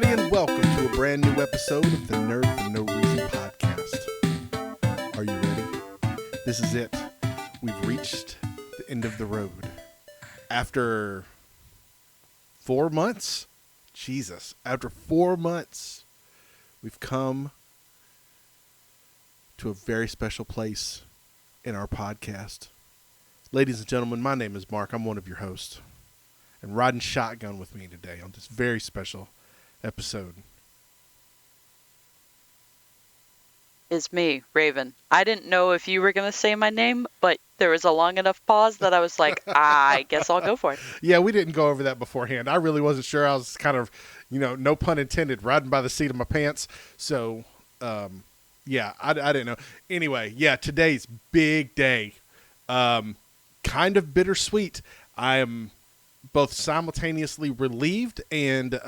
everybody, and welcome to a brand new episode of the Nerd for No Reason podcast. Are you ready? This is it. We've reached the end of the road. After 4 months, after 4 months, we've come to a very special place in our podcast. Ladies and gentlemen, my name is Mark. I'm one of your hosts. And riding shotgun with me today on this very special episode is me, Raven. I didn't know if you were going to say my name, but there was a long enough pause that I was like, I guess I'll go for it. Yeah, we didn't go over that beforehand. I really wasn't sure. I was kind of, no pun intended, riding by the seat of my pants. So, yeah, I didn't know. Anyway, yeah, today's big day. Kind of bittersweet. I am both simultaneously relieved and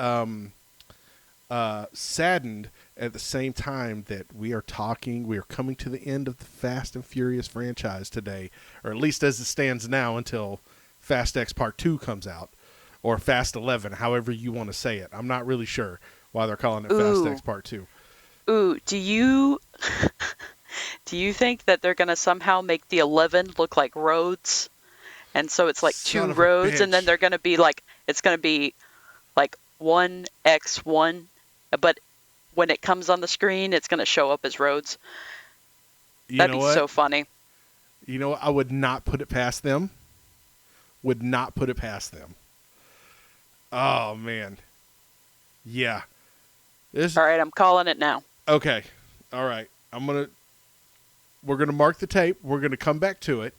saddened at the same time that we are coming to the end of the Fast and Furious franchise today, or at least as it stands now until Fast X Part 2 comes out, or Fast 11, however you want to say it. I'm not really sure why they're calling it Fast X Part 2. Ooh, do you think that they're going to somehow make the 11 look like roads? And so it's like Son two of a roads, bitch. and then they're going to be like, it's going to be like 1x1, but when it comes on the screen, it's going to show up as roads. That'd be so funny. You know what? I would not put it past them. Oh, man. Yeah. All right, I'm calling it now. Okay. All right. We're going to mark the tape. We're going to come back to it.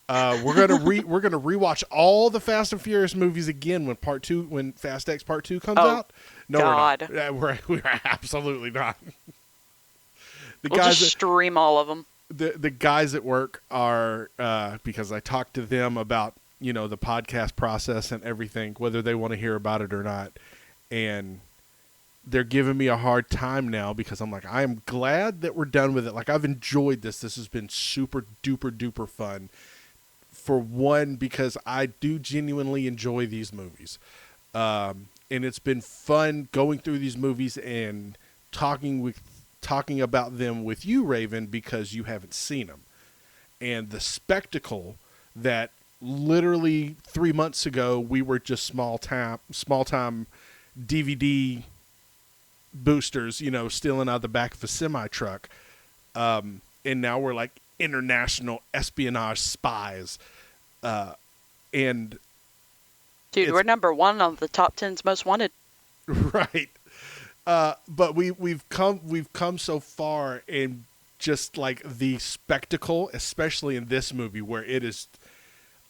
We're gonna rewatch all the Fast and Furious movies again when Fast X Part 2 comes out. No, God. we're not. We're absolutely not. We'll just stream all of them. The guys at work are because I talked to them about the podcast process and everything, whether they want to hear about it or not, and they're giving me a hard time now because I'm like, I am glad that we're done with it. Like, I've enjoyed this. This has been super duper duper fun. For one, because I do genuinely enjoy these movies. And it's been fun going through these movies and talking about them with you, Raven, because you haven't seen them. And the spectacle that literally 3 months ago we were just small time DVD boosters, stealing out the back of a semi truck. And now we're like international espionage spies. And dude, we're number one on the top 10's most wanted. Right. But we've come so far in just like the spectacle, especially in this movie where it is,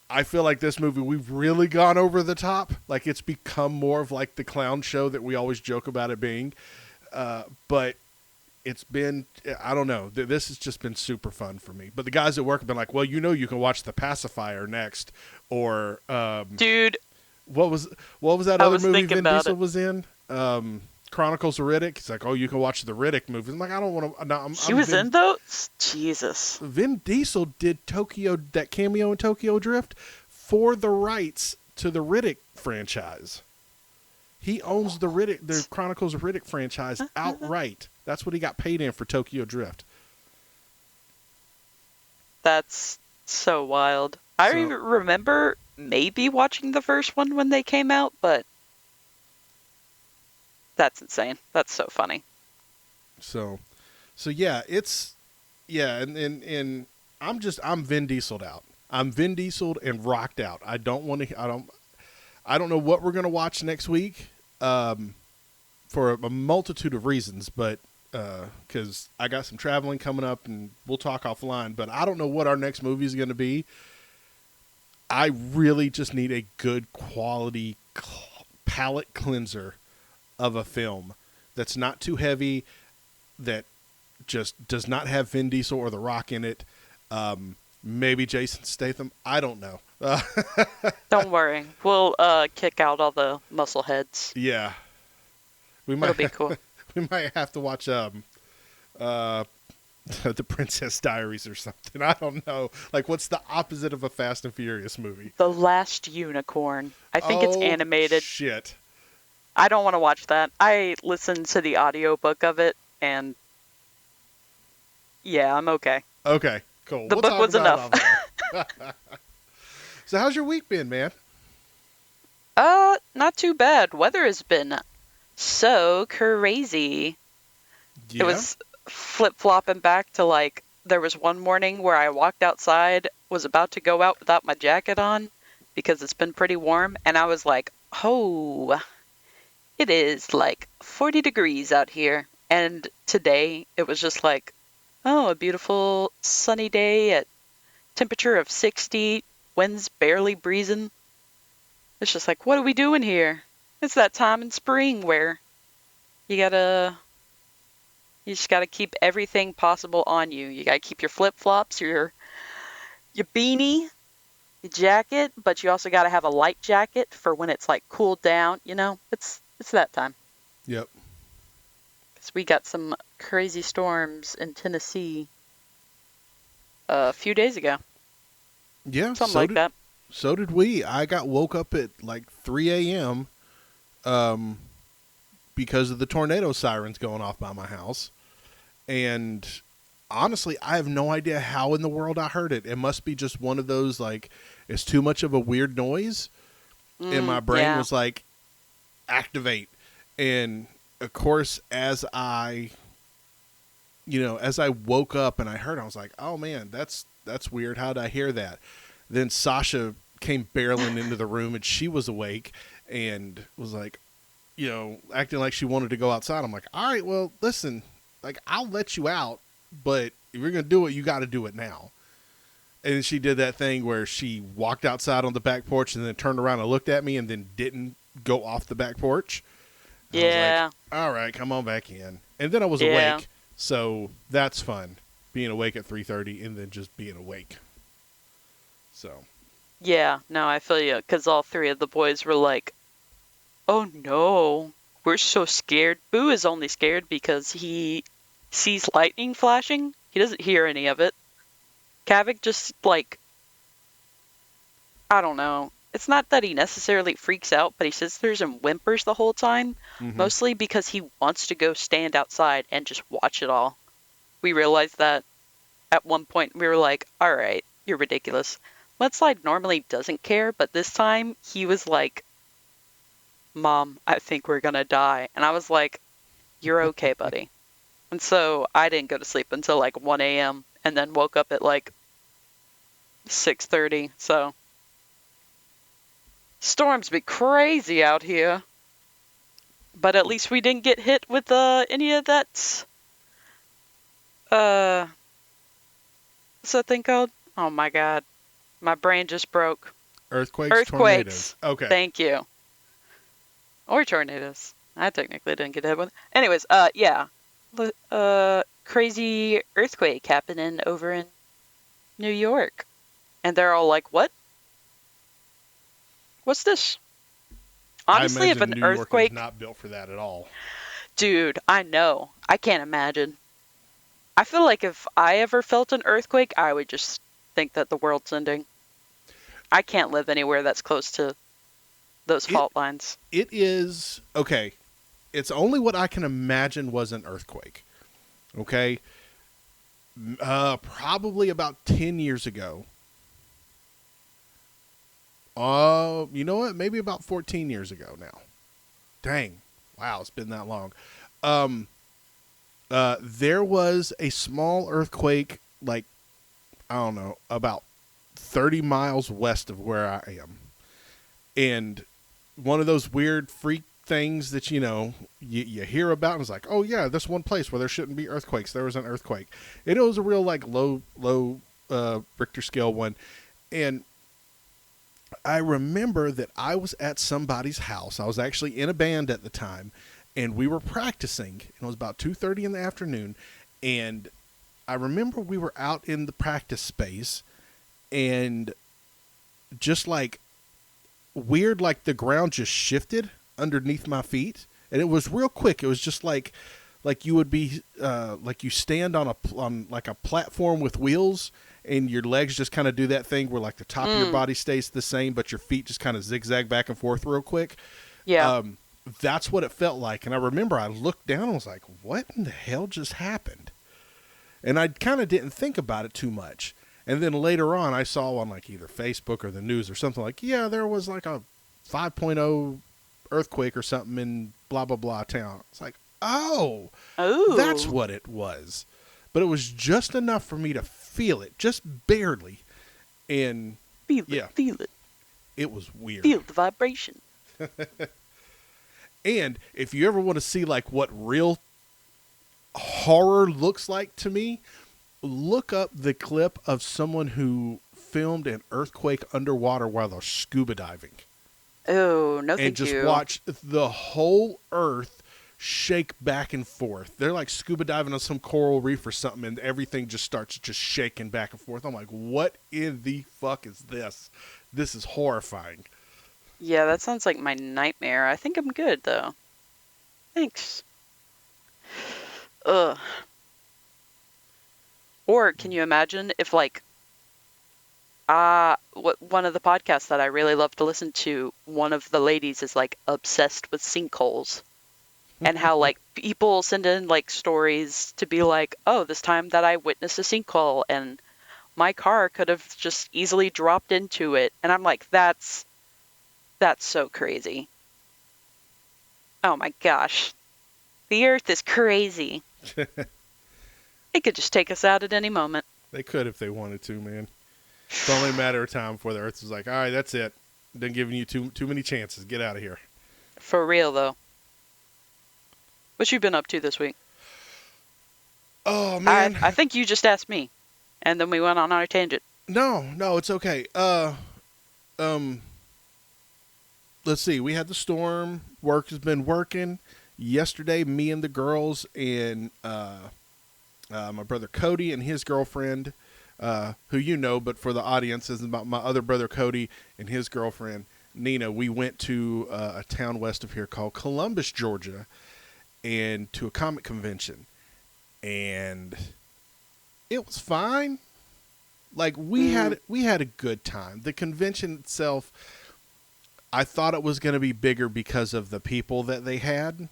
I feel like this movie, we've really gone over the top. Like, it's become more of like the clown show that we always joke about it being. But it's been, I don't know, this has just been super fun for me. But the guys at work have been like, well, you can watch The Pacifier next. Or, dude, what was that other movie Vin Diesel was in? Chronicles of Riddick. He's like, oh, you can watch the Riddick movies. I'm like, I don't want to. No, he was in those? Jesus. Vin Diesel did that cameo in Tokyo Drift for the rights to the Riddick franchise. He owns the Chronicles of Riddick franchise outright. That's what he got paid in for Tokyo Drift. That's so wild. I remember maybe watching the first one when they came out, but that's insane. That's so funny. So yeah, and I'm Vin Dieseled out. I'm Vin Dieseled and rocked out. I don't know what we're gonna watch next week, for a multitude of reasons, but because I got some traveling coming up, and we'll talk offline. But I don't know what our next movie is going to be. I really just need a good quality palate cleanser of a film that's not too heavy, that just does not have Vin Diesel or The Rock in it. Maybe Jason Statham. I don't know. Don't worry. We'll kick out all the muscle heads. Yeah. It'll be cool. We might have to watch The Princess Diaries or something. I don't know. Like, what's the opposite of a Fast and Furious movie? The Last Unicorn. I think it's animated. Shit. I don't want to watch that. I listened to the audiobook of it, and yeah, I'm okay. Okay, cool. The We'll book talk was about it enough. off air. So how's your week been, man? Not too bad. Weather has been so crazy. It Yeah. was flip-flopping back to like there was one morning where I walked outside, was about to go out without my jacket on because it's been pretty warm, and I was like, "Oh, it is like 40 degrees out here." And today it was just like, "Oh, a beautiful sunny day at temperature of 60, wind's barely breezing." It's just like, what are we doing here? It's that time in spring where you gotta you just gotta keep everything possible on you. You gotta keep your flip flops, your beanie, your jacket, but you also gotta have a light jacket for when it's like cooled down. It's that time. Yep. 'Cause we got some crazy storms in Tennessee a few days ago, Yeah. something like that. So did we. I got woke up at like 3 a.m. Um, because of the tornado sirens going off by my house, and honestly, I have no idea how in the world I heard it. It must be just one of those like it's too much of a weird noise, and my brain Yeah. was like activate. And of course, as I woke up and I heard, I was like, "Oh man, that's weird. How did I hear that?" Then Sasha came barreling into the room, and she was awake and was like, acting like she wanted to go outside. I'm like, "All right, well, listen, like I'll let you out, but if you're gonna do it, you got to do it now." And she did that thing where she walked outside on the back porch and then turned around and looked at me and then didn't go off the back porch. I was like, Yeah. all right, come on back in. And then I was Yeah. awake, so that's fun, being awake at 3:30 and then just being awake. So, Yeah. No, I feel you. Because all three of the boys were like, "Oh no, we're so scared." Boo is only scared because he sees lightning flashing. He doesn't hear any of it. Kavik just like, I don't know. It's not that he necessarily freaks out, but he sits there and whimpers the whole time, mostly because he wants to go stand outside and just watch it all. We realized that at one point. We were like, all right, you're ridiculous. Mudslide normally doesn't care, but this time he was like, "Mom, I think we're gonna die." And I was like, "You're okay, buddy." And so I didn't go to sleep until like 1 a.m. and then woke up at like 6:30. So storms be crazy out here. But at least we didn't get hit with any of that. What's that thing called? Oh my god, my brain just broke. earthquakes, Earthquakes. tornadoes. Okay. Thank you. Or tornadoes. I technically didn't get hit with. Anyways, yeah, crazy earthquake happening over in New York, and they're all like, "What? What's this?" Honestly, I if imagine an New York is earthquake, not built for that at all. dude, I know. I can't imagine. I feel like if I ever felt an earthquake, I would just think that the world's ending. I can't live anywhere that's close to those It fault lines. it is okay. It's only what I can imagine was an earthquake. Okay, probably about 10 years ago. You know what? Maybe about 14 years ago now. Dang, wow, it's been that long. Um, there was a small earthquake, like I don't know, about 30 miles west of where I am, and one of those weird freak things that you hear about and it's like, oh yeah, this one place where there shouldn't be earthquakes, there was an earthquake. It was a real like low Richter scale one. And I remember that I was at somebody's house. I was actually in a band at the time, and we were practicing, and it was about 2:30 in the afternoon. And I remember we were out in the practice space, and just like weird, like the ground just shifted underneath my feet, and it was real quick. It was just like you would be like you stand on like a platform with wheels, and your legs just kind of do that thing where like the top of your body stays the same, but your feet just kind of zigzag back and forth real quick. Yeah. that's what it felt like. And I remember I looked down and was like, what in the hell just happened? And I kind of didn't think about it too much. And then later on, I saw on like either Facebook or the news or something like, yeah, there was like a 5.0 earthquake or something in blah, blah, blah town. It's like, oh, that's Oh, what it was. But it was just enough for me to feel it, just barely. And yeah, feel it, it was weird. feel the vibration. And if you ever want to see like what real horror looks like to me, look up the clip of someone who filmed an earthquake underwater while they're scuba diving. Oh, no, And thank just you. watch the whole earth shake back and forth. They're like scuba diving on some coral reef or something, and everything just starts just shaking back and forth. I'm like, what in the fuck is this? This is horrifying. Yeah, that sounds like my nightmare. I think I'm good though. Thanks. Ugh. Or can you imagine if like what one of the podcasts that I really love to listen to, one of the ladies is like obsessed with sinkholes and how like people send in like stories to be like, oh, this time that I witnessed a sinkhole and my car could have just easily dropped into it. And I'm like, that's so crazy. Oh my gosh. The earth is crazy. It could just take us out at any moment. They could if they wanted to, man. It's only a matter of time before the earth is like, all right, that's it. Done giving you too many chances. Get out of here. For real though. What you been up to this week? Oh man. I think you just asked me. And then we went on our tangent. No, it's okay. Let's see. We had the storm. Work has been working. Yesterday, me and the girls and my brother Cody and his girlfriend, who you know, but for the audience, is about my other brother Cody and his girlfriend Nina. We went to a town west of here called Columbus, Georgia, and to a comic convention, and it was fine. Like we had a good time. The convention itself, I thought it was going to be bigger because of the people that they had.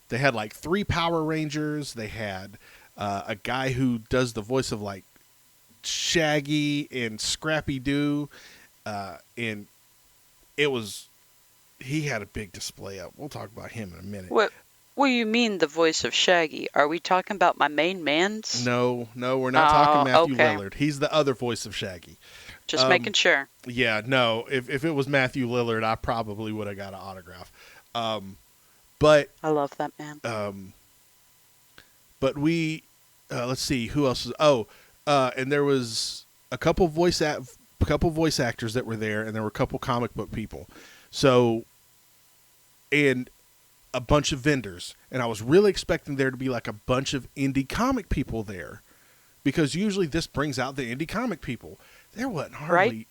They had like 3 Power Rangers. They had a guy who does the voice of like Shaggy and Scrappy Doo, and he had a big display up. We'll talk about him in a minute. What do you mean the voice of Shaggy? Are we talking about my main man's? No, we're not talking Matthew okay. Lillard. He's the other voice of Shaggy. Just making sure. Yeah, no. If it was Matthew Lillard, I probably would have got an autograph. But I love that man. but we let's see who else is. And there was a couple voice actors that were there, and there were a couple comic book people. So, and a bunch of vendors, and I was really expecting there to be like a bunch of indie comic people there, because usually this brings out the indie comic people. There wasn't hardly. Right?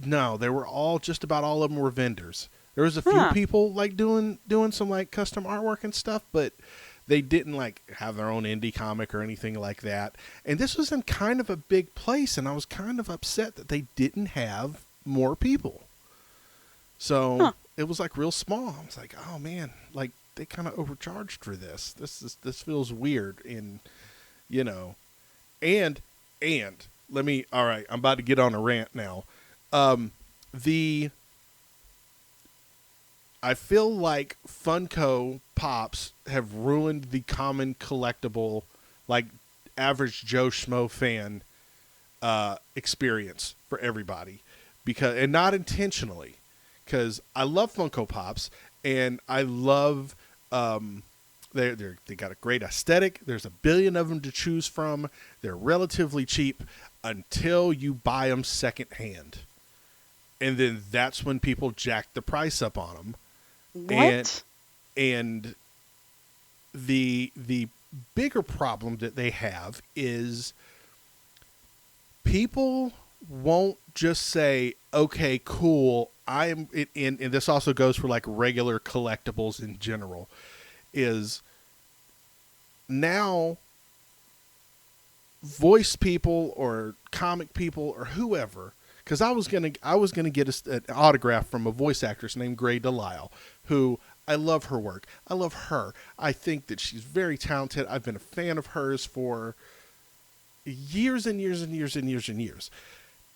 No, they were just about all of them were vendors. There was a few people like doing some like custom artwork and stuff, but they didn't like have their own indie comic or anything like that. And this was in kind of a big place, and I was kind of upset that they didn't have more people. So it was like real small. I was like, oh man, like they kind of overcharged for this. This feels weird, and you know, and let me. All right, I'm about to get on a rant now. I feel like Funko Pops have ruined the common collectible, like average Joe Schmo fan experience for everybody, and not intentionally, because I love Funko Pops and I love they got a great aesthetic. There's a billion of them to choose from. They're relatively cheap until you buy them secondhand, and then that's when people jack the price up on them. What? And the bigger problem that they have is people won't just say, okay, cool, and this also goes for like regular collectibles in general, is now voice people or comic people or whoever, because I was gonna get an autograph from a voice actress named Gray Delisle, who I love her work. I love her. I think that she's very talented. I've been a fan of hers for years and years and years and years and years.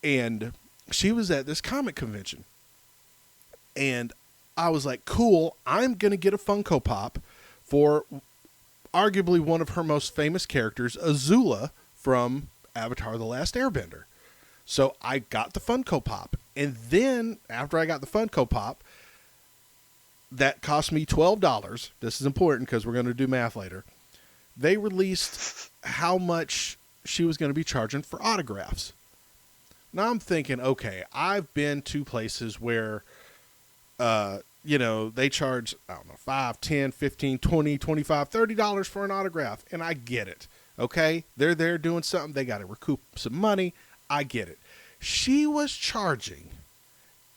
And she was at this comic convention. And I was like, cool, I'm going to get a Funko Pop for arguably one of her most famous characters, Azula from Avatar The Last Airbender. So I got the Funko Pop. And then after I got the Funko Pop, that cost me $12. This is important because we're going to do math later. They released how much she was going to be charging for autographs. Now I'm thinking, okay, I've been to places where, they charge, I don't know, $5, $10, $15, $20, $25, $30 for an autograph. And I get it. Okay. They're there doing something. They got to recoup some money. I get it. She was charging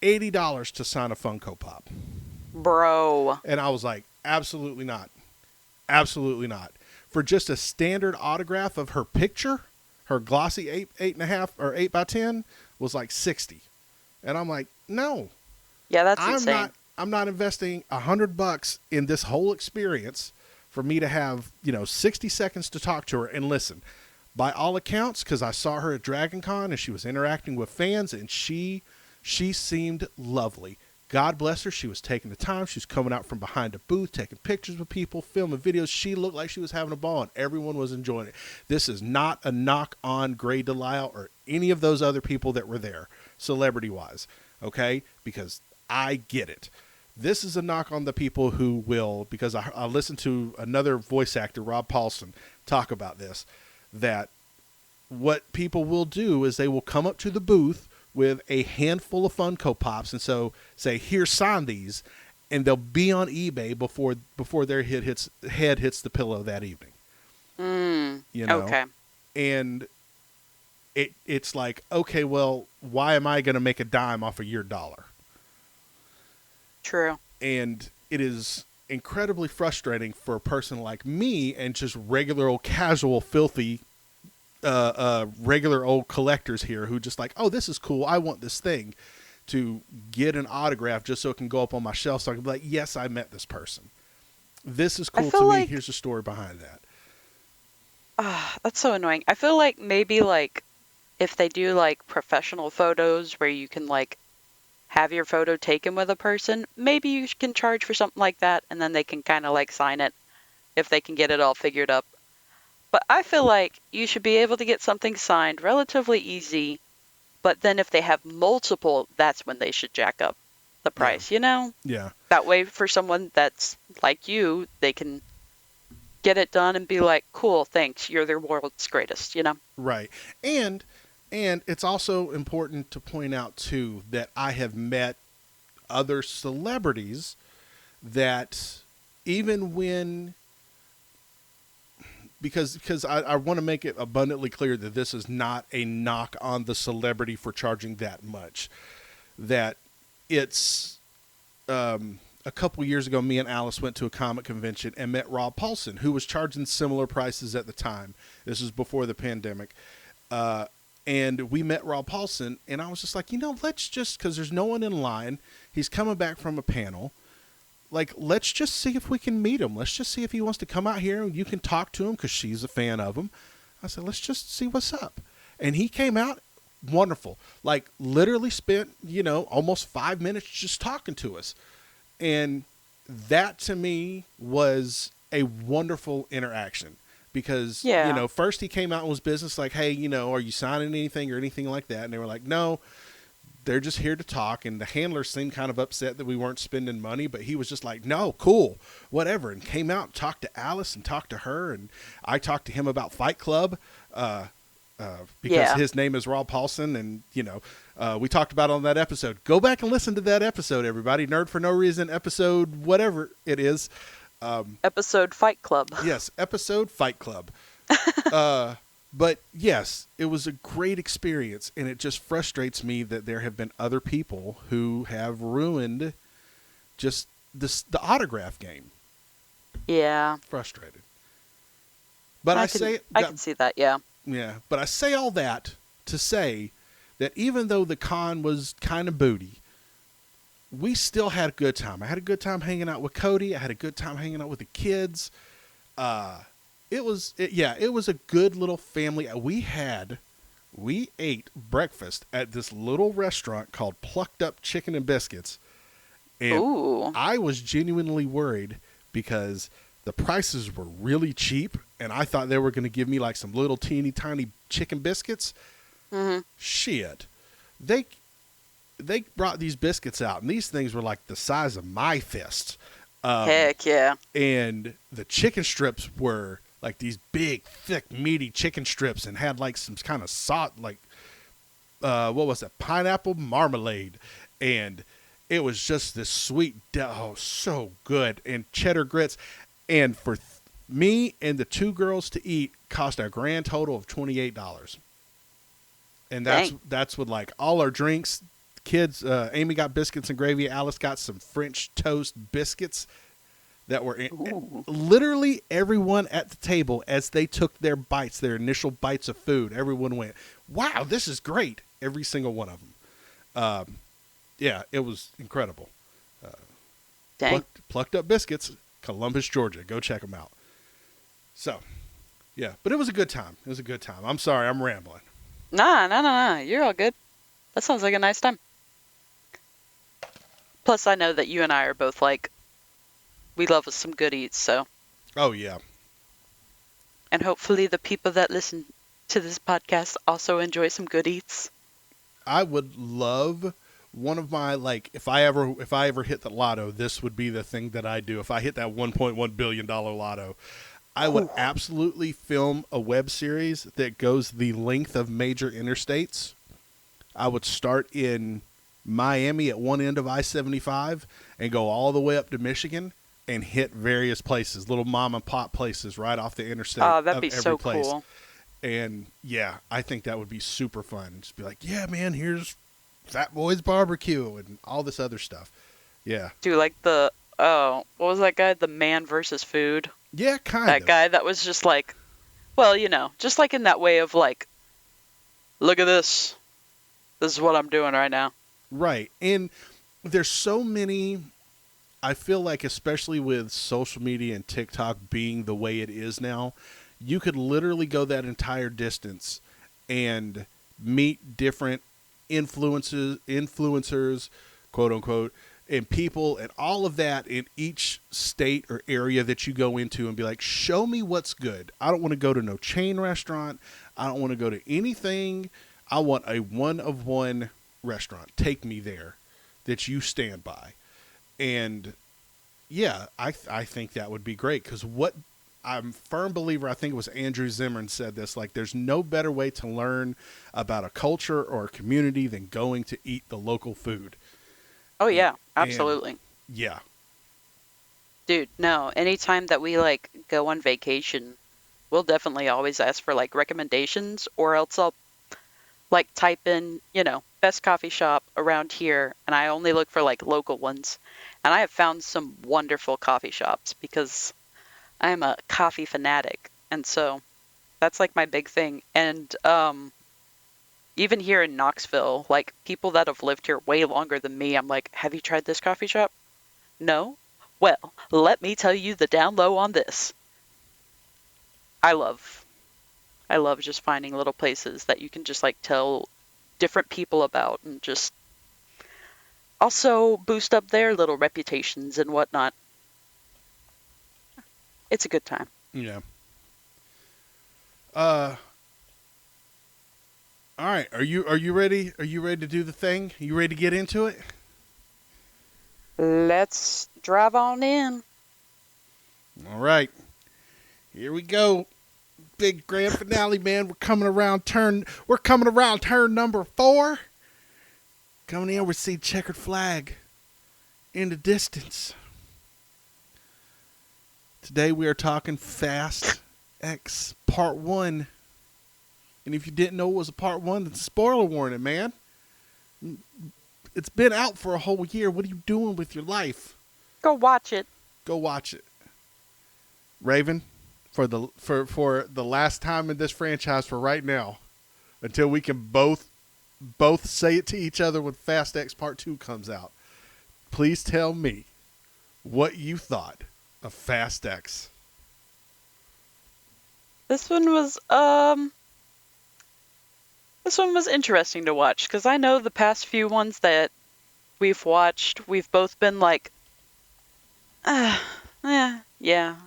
$80 to sign a Funko Pop. Bro. And I was like, absolutely not. Absolutely not. For just a standard autograph of her picture, her glossy 8.5 or 8x10 was like 60. And I'm like, no. Yeah, that's insane. I'm not investing $100 in this whole experience for me to have, 60 seconds to talk to her and listen. By all accounts, because I saw her at Dragon Con and she was interacting with fans and she seemed lovely. God bless her. She was taking the time. She was coming out from behind a booth, taking pictures with people, filming videos. She looked like she was having a ball and everyone was enjoying it. This is not a knock on Grey Delisle or any of those other people that were there, celebrity-wise, okay? Because I get it. This is a knock on the people who will, because I listened to another voice actor, Rob Paulson, talk about this, that what people will do is they will come up to the booth with a handful of Funko Pops and so say, here, sign these, and they'll be on eBay before their head hits the pillow that evening. Okay. And it's like, okay, well, why am I going to make a dime off of your dollar? True. And it is incredibly frustrating for a person like me and just regular old casual filthy regular old collectors here who just like, oh, this is cool, I want this thing, to get an autograph just so it can go up on my shelf so I can be like, yes, I met this person. This is cool to me. Like, here's the story behind that. That's so annoying. I feel like maybe like if they do like professional photos where you can like have your photo taken with a person, maybe you can charge for something like that and then they can kind of like sign it if they can get it all figured up. But I feel like you should be able to get something signed relatively easy, but then if they have multiple, that's when they should jack up the price, Yeah. That way for someone that's like you, they can get it done and be like, cool, thanks, you're the world's greatest, Right. And it's also important to point out, too, that I have met other celebrities that even when... Because I want to make it abundantly clear that this is not a knock on the celebrity for charging that much. That it's a couple years ago, me and Alice went to a comic convention and met Rob Paulson, who was charging similar prices at the time. This was before the pandemic. And we met Rob Paulson, and I was just like, let's just, because there's no one in line. He's coming back from a panel. Like, let's just see if we can meet him. Let's just see if he wants to come out here and you can talk to him because she's a fan of him. I said, let's just see what's up. And he came out wonderful. Like, literally spent, almost 5 minutes just talking to us. And that to me was a wonderful interaction because, first he came out and was business like, hey, are you signing anything or anything like that? And they were like, no. They're just here to talk, and the handler seemed kind of upset that we weren't spending money, but he was just like, no, cool, whatever, and came out and talked to Alice and talked to her, and I talked to him about Fight Club because his name is Rob Paulson, and, we talked about it on that episode. Go back and listen to that episode, everybody. Nerd for No Reason, episode whatever it is. Episode Fight Club. Yes, episode Fight Club. But yes, it was a great experience, and it just frustrates me that there have been other people who have ruined just the autograph game. Yeah. Frustrated. But I can see that, yeah. Yeah, but I say all that to say that even though the con was kind of booty, we still had a good time. I had a good time hanging out with Cody. I had a good time hanging out with the kids. It was a good little family. We ate breakfast at this little restaurant called Plucked Up Chicken and Biscuits. And Ooh. I was genuinely worried because the prices were really cheap, and I thought they were going to give me like some little teeny tiny chicken biscuits. Mm-hmm. Shit. They brought these biscuits out, and these things were like the size of my fist. Heck yeah. And the chicken strips were like these big, thick, meaty chicken strips, and had like some kind of like what was it? Pineapple marmalade, and it was just this sweet, so good, and cheddar grits, and for me and the two girls to eat cost a grand total of $28, and that's with like all our drinks. Kids, Amy got biscuits and gravy. Alice got some French toast biscuits that were literally everyone at the table as they took their initial bites of food. Everyone went, "Wow, this is great!" Every single one of them. Yeah, it was incredible. Dang. Plucked Up Biscuits, Columbus, Georgia. Go check them out. So, yeah, but it was a good time. It was a good time. I'm sorry, I'm rambling. Nah. You're all good. That sounds like a nice time. Plus, I know that you and I are both like, we love us some good eats, so. Oh, yeah. And hopefully the people that listen to this podcast also enjoy some good eats. I would love one of my, like, if I ever hit the lotto, this would be the thing that I do. If I hit that $1.1 billion lotto, I would absolutely film a web series that goes the length of major interstates. I would start in Miami at one end of I-75 and go all the way up to Michigan and hit various places, little mom and pop places right off the interstate. Oh, that'd be so cool. And yeah, I think that would be super fun. Just be like, yeah, man, here's Fat Boy's barbecue and all this other stuff. Yeah. Do like what was that guy? The Man versus Food? Yeah, kind of. That guy that was just like, well, just like in that way of like, look at this. This is what I'm doing right now. Right. And there's so many, I feel like, especially with social media and TikTok being the way it is now, you could literally go that entire distance and meet different influencers, quote unquote, and people and all of that in each state or area that you go into and be like, show me what's good. I don't want to go to no chain restaurant. I don't want to go to anything. I want a one-of-one restaurant. Take me there that you stand by. And yeah, I think that would be great, because I'm a firm believer, I think it was Andrew Zimmern said this, like, there's no better way to learn about a culture or a community than going to eat the local food. Oh yeah, absolutely. And yeah. Dude, no, anytime that we like go on vacation, we'll definitely always ask for like recommendations, or else I'll like type in, best coffee shop around here, and I only look for like local ones. And I have found some wonderful coffee shops because I am a coffee fanatic, and so that's like my big thing. And even here in Knoxville, like people that have lived here way longer than me, I'm like, have you tried this coffee shop? No? Well, let me tell you the down low on this. I love just finding little places that you can just like tell different people about and just also boost up their little reputations and whatnot. It's a good time. Yeah. All right. Are you ready? Are you ready to do the thing? Are you ready to get into it? Let's drive on in. All right. Here we go. Big grand finale, man. We're coming around turn number 4. Coming in, we see checkered flag in the distance. Today we are talking Fast X Part 1. And if you didn't know it was a Part 1, then spoiler warning, man. It's been out for a whole year. What are you doing with your life? Go watch it. Go watch it. Raven, for the last time in this franchise for right now, until we can both say it to each other when Fast X Part 2 comes out, please tell me what you thought of Fast X. This one was interesting to watch because I know the past few ones that we've watched, we've both been like, yeah,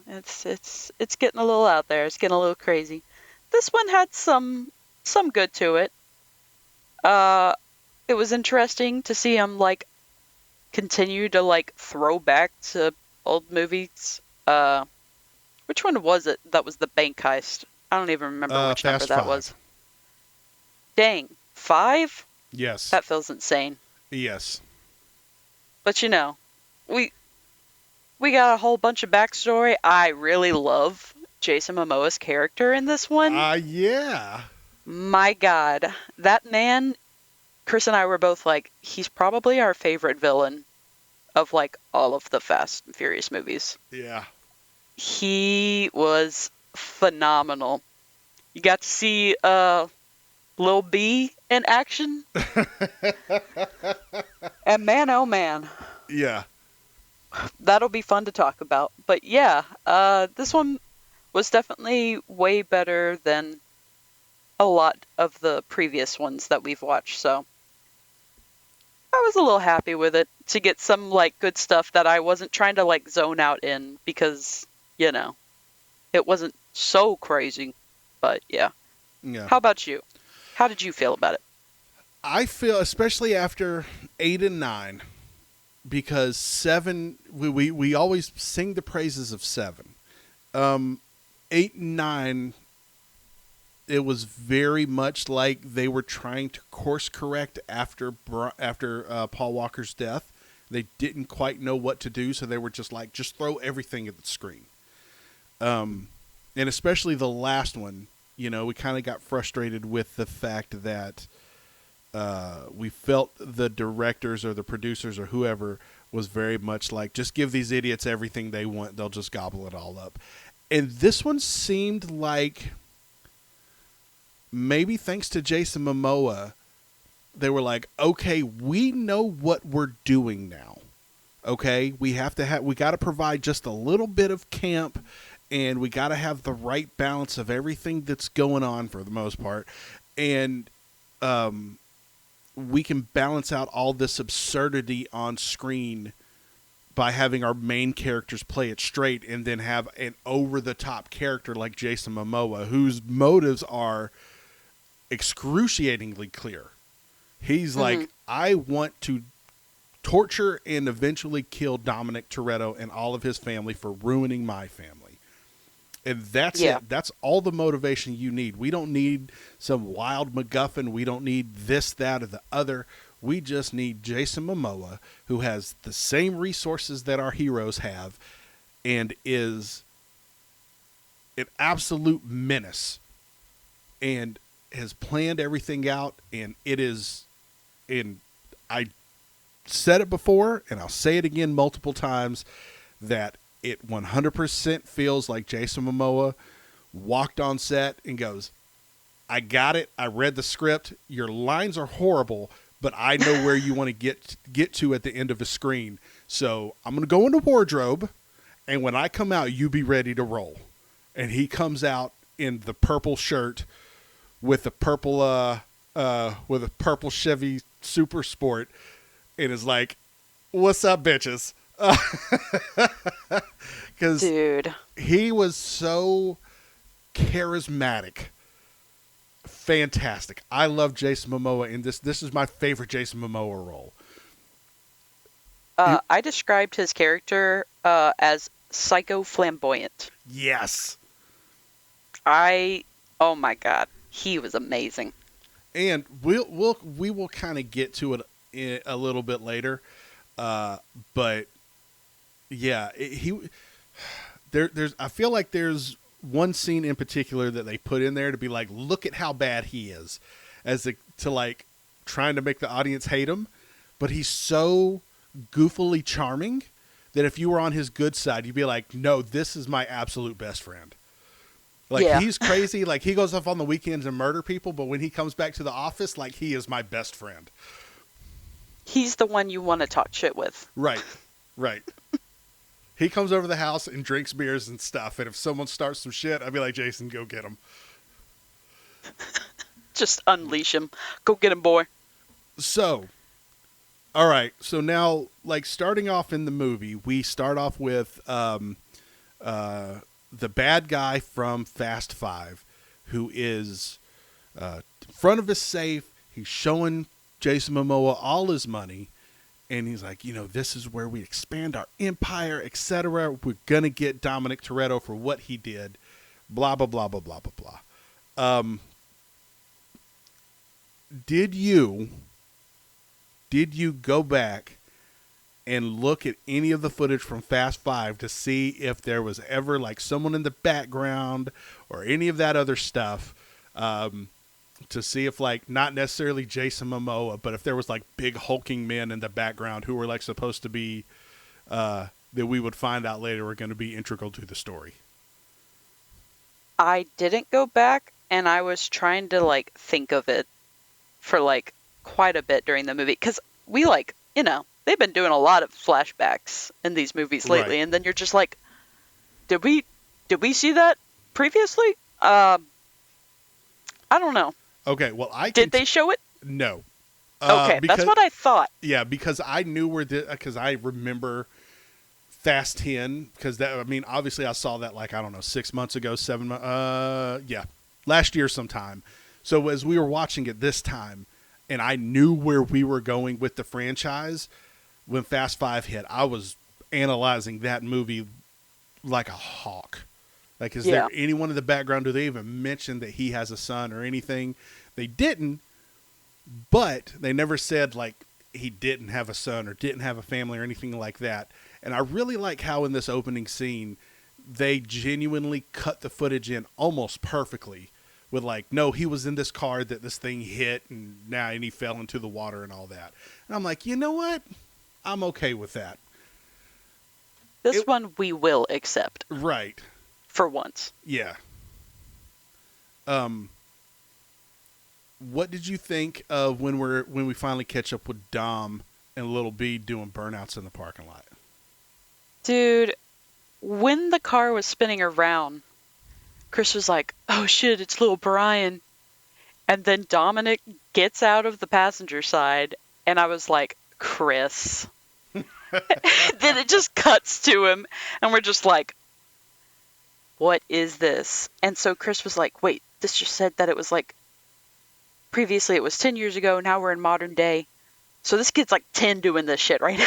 it's getting a little out there. It's getting a little crazy. This one had some good to it. Uh, it was interesting to see him like continue to like throw back to old movies. Which one was it that was the bank heist? I don't even remember which number Fast that 5. was. Dang, 5? Yes. That feels insane. Yes. But we we got a whole bunch of backstory. I really love Jason Momoa's character in this one. Yeah. My God, that man. Chris and I were both like, he's probably our favorite villain of like all of the Fast and Furious movies. Yeah. He was phenomenal. You got to see Lil B in action. And man, oh man. Yeah. That'll be fun to talk about. But yeah, this one was definitely way better than a lot of the previous ones that we've watched. So I was a little happy with it to get some like good stuff that I wasn't trying to like zone out in because, it wasn't so crazy. But yeah. Yeah. How about you? How did you feel about it? I feel, especially after 8 and 9, because 7, we always sing the praises of 7. 8 and 9, it was very much like they were trying to course correct after Paul Walker's death. They didn't quite know what to do, so they were just like, just throw everything at the screen. And especially the last one, we kind of got frustrated with the fact that we felt the directors or the producers or whoever was very much like, just give these idiots everything they want. They'll just gobble it all up. And this one seemed like, maybe thanks to Jason Momoa, they were like, okay, we know what we're doing now. Okay, we got to provide just a little bit of camp, and we got to have the right balance of everything that's going on for the most part. And we can balance out all this absurdity on screen by having our main characters play it straight, and then have an over-the-top character like Jason Momoa, whose motives are excruciatingly clear. He's like, I want to torture and eventually kill Dominic Toretto and all of his family for ruining my family. And that's it. That's all the motivation you need. We don't need some wild MacGuffin. We don't need this, that, or the other. We just need Jason Momoa, who has the same resources that our heroes have and is an absolute menace and has planned everything out. And it is, and I said it before, and I'll say it again multiple times, that it 100% feels like Jason Momoa walked on set and goes, I got it. I read the script. Your lines are horrible, but I know where you want to get to at the end of a screen. So I'm going to go into wardrobe, and when I come out, you be ready to roll. And he comes out in the purple shirt with a purple Chevy Super Sport, and is like, "What's up, bitches?" Because Dude, he was so charismatic. Fantastic. I love Jason Momoa in this. This is my favorite Jason Momoa role. I described his character as psycho flamboyant. Yes. Oh my God, he was amazing. And we will kind of get to it a little bit later. But yeah, there's I feel like there's one scene in particular that they put in there to be like, look at how bad he is, to like trying to make the audience hate him, but he's so goofily charming that if you were on his good side, you'd be like, no, this is my absolute best friend. Like, he's crazy. Like, he goes off on the weekends and murder people, but when he comes back to the office, like, he is my best friend. He's the one you want to talk shit with. Right, right. He comes over the house and drinks beers and stuff. And if someone starts some shit, I'd be like, Jason, go get him. Just unleash him. Go get him, boy. So, all right. So now, like, starting off in the movie, we start off with the bad guy from Fast Five, who is in front of his safe. He's showing Jason Momoa all his money. And he's like, this is where we expand our empire, etc. We're going to get Dominic Toretto for what he did. Blah, blah, blah, blah, blah, blah, blah. Did you go back and look at any of the footage from Fast Five to see if there was ever like someone in the background or any of that other stuff? To see if, like, not necessarily Jason Momoa, but if there was like big hulking men in the background who were like supposed to be that we would find out later were going to be integral to the story. I didn't go back, and I was trying to like think of it for like quite a bit during the movie, because we they've been doing a lot of flashbacks in these movies lately, Right. and then you're just like, did we see that previously? I don't know. Okay, well, Did they show it? No. Okay, that's what I thought. Yeah, because I knew because I remember Fast 10, because that, I mean, obviously I saw that like, I don't know, 6 months ago, 7 months, yeah, last year sometime. So as we were watching it this time, and I knew where we were going with the franchise, when Fast 5 hit, I was analyzing that movie like a hawk. Like, is there anyone in the background? Do they even mention that he has a son or anything? They didn't, but they never said, like, he didn't have a son or didn't have a family or anything like that. And I really like how in this opening scene, they genuinely cut the footage in almost perfectly with, like, no, he was in this car that this thing hit and he fell into the water and all that. And I'm like, you know what? I'm okay with that. This one we will accept. Right. For once. Yeah. What did you think of when we finally catch up with Dom and Little B doing burnouts in the parking lot? Dude, when the car was spinning around, Chris was like, oh shit, it's little Brian. And then Dominic gets out of the passenger side, and I was like, Chris. Then it just cuts to him, and we're just like, what is this? And so Chris was like, wait, this just said that it was like, previously it was 10 years ago, now we're in modern day. So this kid's like 10 doing this shit right now.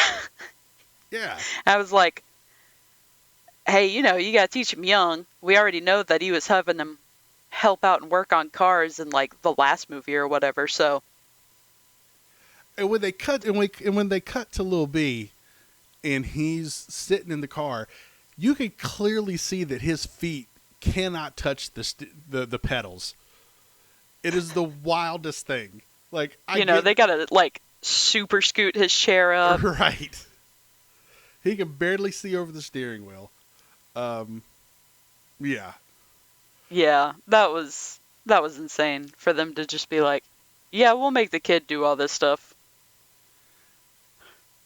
Yeah. I was like, hey, you gotta teach him young. We already know that he was having him help out and work on cars in like the last movie or whatever, so. And when they cut to Lil B and he's sitting in the car, you can clearly see that his feet cannot touch the pedals. It is the wildest thing. Like, they gotta like super scoot his chair up. Right. He can barely see over the steering wheel. Yeah. Yeah, that was insane for them to just be like, yeah, we'll make the kid do all this stuff.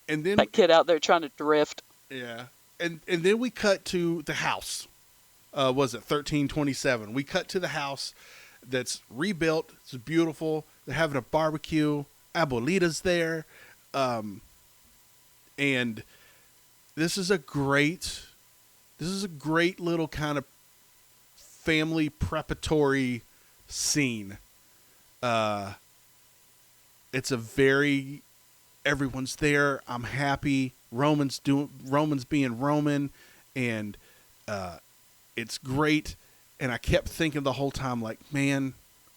And then that kid out there trying to drift. Yeah. And then we cut to the house. Was it 1327? We cut to the house that's rebuilt. It's beautiful. They're having a barbecue. Abuelita's there. And this is a great little kind of family preparatory scene. It's a very, everyone's there. I'm happy. Roman's being Roman, and it's great. And I kept thinking the whole time, like, man,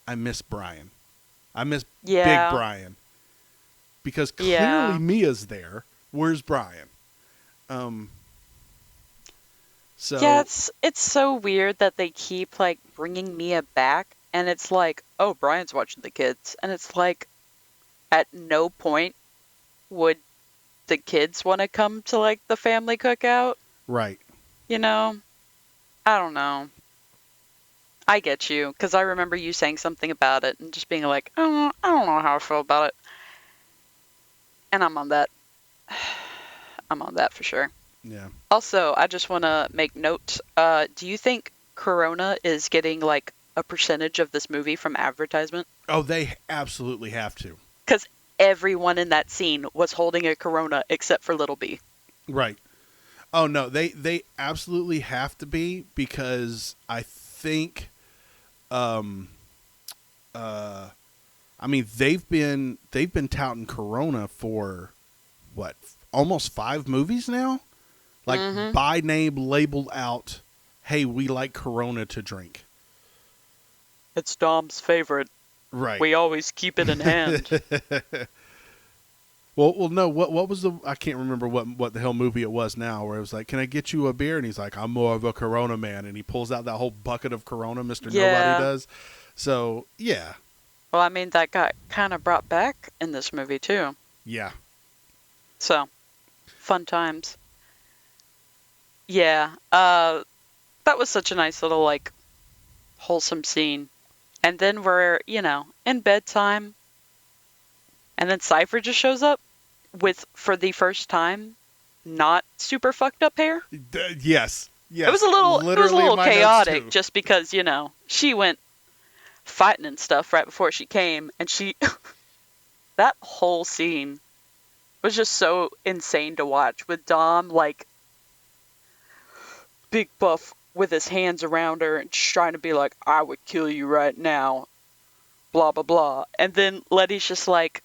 I miss Brian. I miss Big Brian. Because clearly Mia's there. Where's Brian? So yeah, it's so weird that they keep like bringing Mia back, and it's like, oh, Brian's watching the kids, and it's like, at no point would the kids want to come to like the family cookout. Right. I don't know. I get you, because I remember you saying something about it and just being like, oh, I don't know how I feel about it. And I'm on that. I'm on that for sure. Yeah. Also, I just want to make note. Do you think Corona is getting like a percentage of this movie from advertisement? Oh, they absolutely have to. Because everyone in that scene was holding a Corona except for Little B. Right. Oh no, they absolutely have to be because I think um I mean they've been touting Corona for what, almost 5 movies now? Like Mm-hmm. by name labeled out, hey, we like Corona to drink. It's Dom's favorite. Right. We always keep it in hand. Well, no. What was the? I can't remember what the hell movie it was now. Where it was like, "Can I get you a beer?" And he's like, "I'm more of a Corona man," and he pulls out that whole bucket of Corona, Mister Nobody Yeah. does. So yeah, Well, I mean, that got kind of brought back in this movie, too. yeah, So, fun times. Yeah. That was such a nice little, like, wholesome scene. And then we're, in bedtime. And then Cypher just shows up with, for the first time, not super fucked up hair. yes, yes. It was a little Literally in my notes, chaotic too. just because, she went fighting and stuff right before she came, and that whole scene was just so insane to watch with Dom, like, big buff with his hands around her and just trying to be like, I would kill you right now, blah, blah, blah. And then Letty's just like,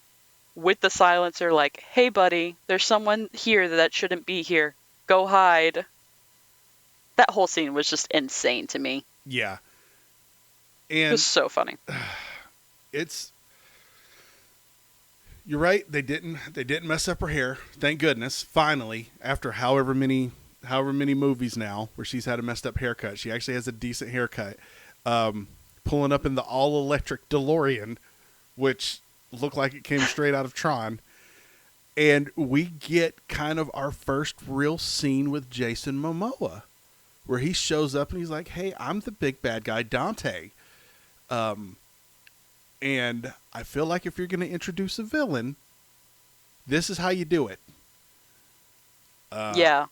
with the silencer, like, hey, buddy, there's someone here that shouldn't be here. Go hide. That whole scene was just insane to me. Yeah, It and was so funny. it's. You're right. They didn't mess up her hair. Thank goodness. Finally, after however many movies now where she's had a messed up haircut, she actually has a decent haircut. Pulling up in the all electric DeLorean, which looked like it came straight out of Tron. And we get kind of our first real scene with Jason Momoa, where he shows up and he's like, "Hey, I'm the big bad guy, Dante." And I feel like if you're going to introduce a villain, this is how you do it. Yeah.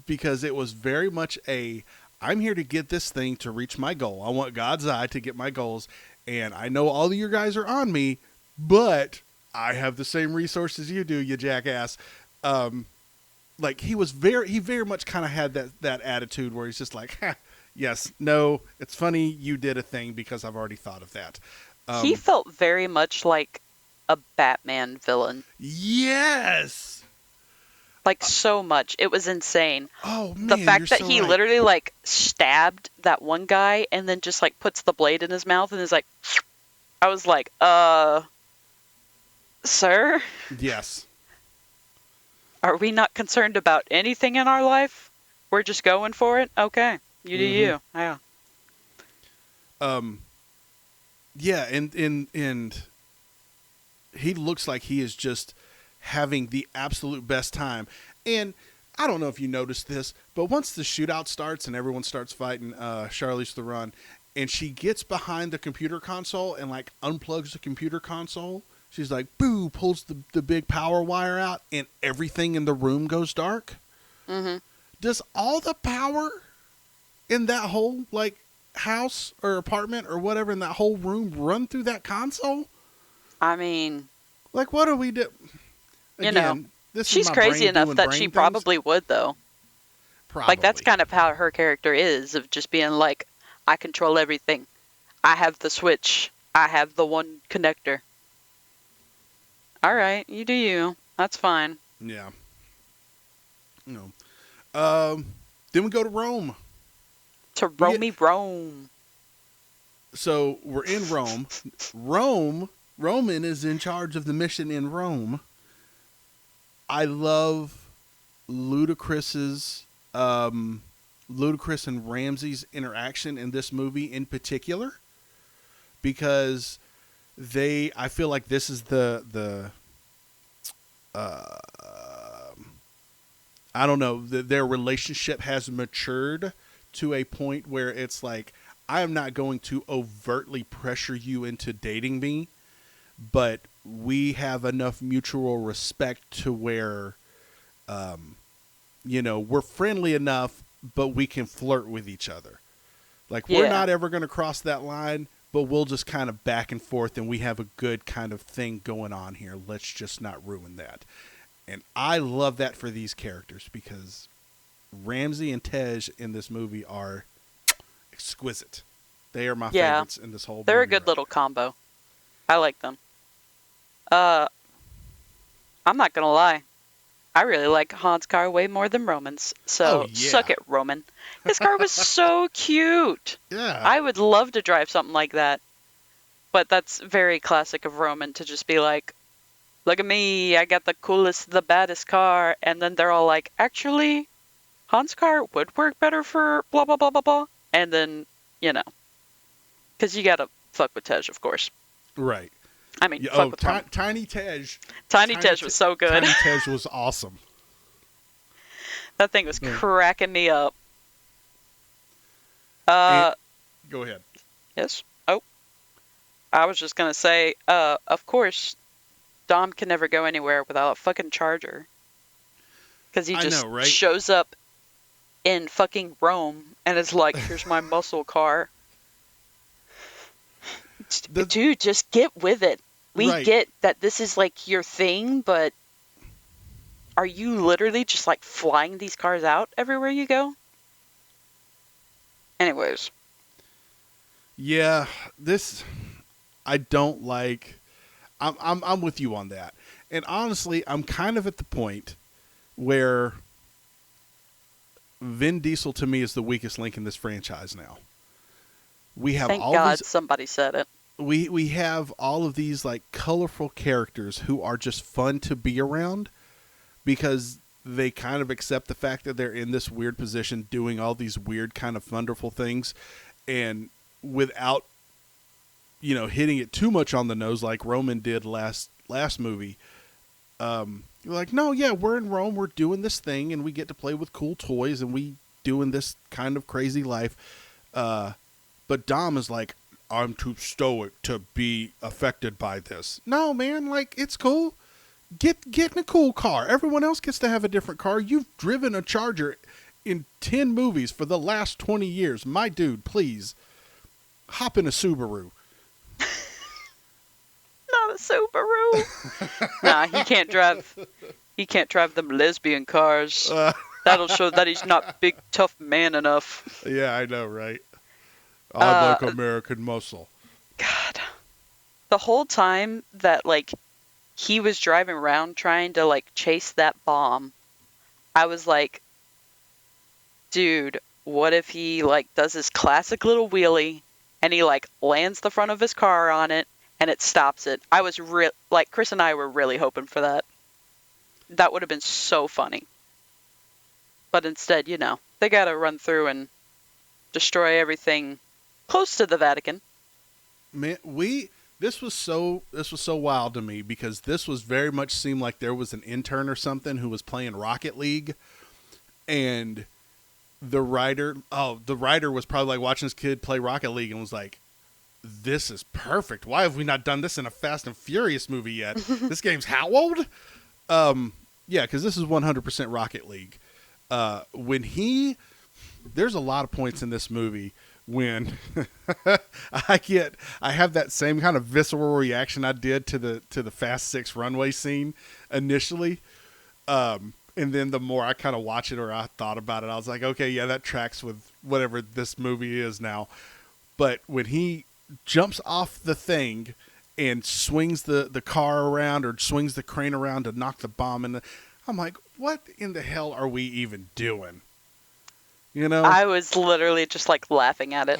Because it was very much I'm here to get this thing to reach my goal. I want God's eye to get my goals. And I know all of you guys are on me, but I have the same resources you do, you jackass. Like he very much kind of had that attitude where he's just like, ha, yes, no, it's funny you did a thing because I've already thought of that. He felt very much like a Batman villain. Yes. Like, so much. It was insane. Oh, man, The fact you're that so he right. literally, like, stabbed that one guy and then just, like, puts the blade in his mouth and is like, I was like, sir? Yes. Are we not concerned about anything in our life? We're just going for it? Okay. You do you. Yeah. Yeah, and he looks like he is just having the absolute best time. And I don't know if you noticed this, but once the shootout starts and everyone starts fighting Charlize Theron, and she gets behind the computer console and like unplugs the computer console, she's like, boo, pulls the big power wire out, and everything in the room goes dark. Mm-hmm. Does all the power in that whole like house or apartment or whatever in that whole room run through that console? I mean, Like, what do we do? Again, this is she's my crazy brain enough doing that brain she things. probably would, though. Probably. Like, that's kind of how her character is, of just being like, I control everything. I have the switch. I have the one connector. All right, you do you. That's fine. Yeah. No. Then we go to Rome. To Rome. So we're in Rome. Roman is in charge of the mission in Rome. I love Ludacris's Ludacris and Ramsey's interaction in this movie in particular, because I feel like this is the I don't know, their relationship has matured to a point where it's like, I am not going to overtly pressure you into dating me, but we have enough mutual respect to where, we're friendly enough, but we can flirt with each other. Like, we're Yeah. not ever going to cross that line, but we'll just kind of back and forth, and we have a good kind of thing going on here. Let's just not ruin that. And I love that for these characters, because Ramsey and Tej in this movie are exquisite. They are my Yeah. favorites in this whole They're a movie. good little combo. I like them. I'm not gonna lie. I really like Han's car way more than Roman's. So Oh, yeah. suck it, Roman. His car was so cute. Yeah. I would love to drive something like that. But that's very classic of Roman to just be like, look at me, I got the coolest, the baddest car. And then they're all like, actually, Han's car would work better for blah, blah, blah, blah, blah. And then, because you gotta fuck with Tej, of course. Right. I mean, fuck with Roman. Tiny Tej. Tiny Tej was so good. Tiny Tej was awesome. That thing was cracking me up. Go ahead. Yes? Oh. I was just gonna say, of course, Dom can never go anywhere without a fucking charger. Because he just shows up in fucking Rome and is like, here's my muscle car. Dude, just get with it. We get that this is like your thing, but are you literally just like flying these cars out everywhere you go? Anyways. Yeah, I don't like. I'm with you on that. And honestly, I'm kind of at the point where Vin Diesel to me is the weakest link in this franchise now. We have Thank God somebody said it. We have all of these like colorful characters who are just fun to be around, because they kind of accept the fact that they're in this weird position doing all these weird kind of wonderful things, and without hitting it too much on the nose like Roman did last movie. You're like, no, yeah, we're in Rome, we're doing this thing, and we get to play with cool toys, and we doing this kind of crazy life. But Dom is like, I'm too stoic to be affected by this. No, man, like, it's cool. Get in a cool car. Everyone else gets to have a different car. You've driven a Charger in 10 movies for the last 20 years. My dude, please, hop in a Subaru. Not a Subaru. Nah, he can't drive. He can't drive them lesbian cars. That'll show that he's not big, tough man enough. Yeah, I know, right? I like American muscle. God. The whole time that, like, he was driving around trying to, like, chase that bomb, I was like, dude, what if he, like, does his classic little wheelie and he, like, lands the front of his car on it and it stops it? I was like, Chris and I were really hoping for that. That would have been so funny. But instead, they gotta run through and destroy everything close to the Vatican. Man, this was so wild to me, because this was very much seemed like there was an intern or something who was playing Rocket League, and the writer was probably like watching this kid play Rocket League and was like, this is perfect. Why have we not done this in a Fast and Furious movie yet? This game's how old? Yeah, because this is 100% Rocket League. There's a lot of points in this movie when I have that same kind of visceral reaction I did to the Fast 6 runway scene initially. And then the more I kind of watch it, or I thought about it, I was like, okay, yeah, that tracks with whatever this movie is now. But when he jumps off the thing and swings the car around, or swings the crane around to knock the bomb in, I'm like, what in the hell are we even doing? I was literally just like laughing at it.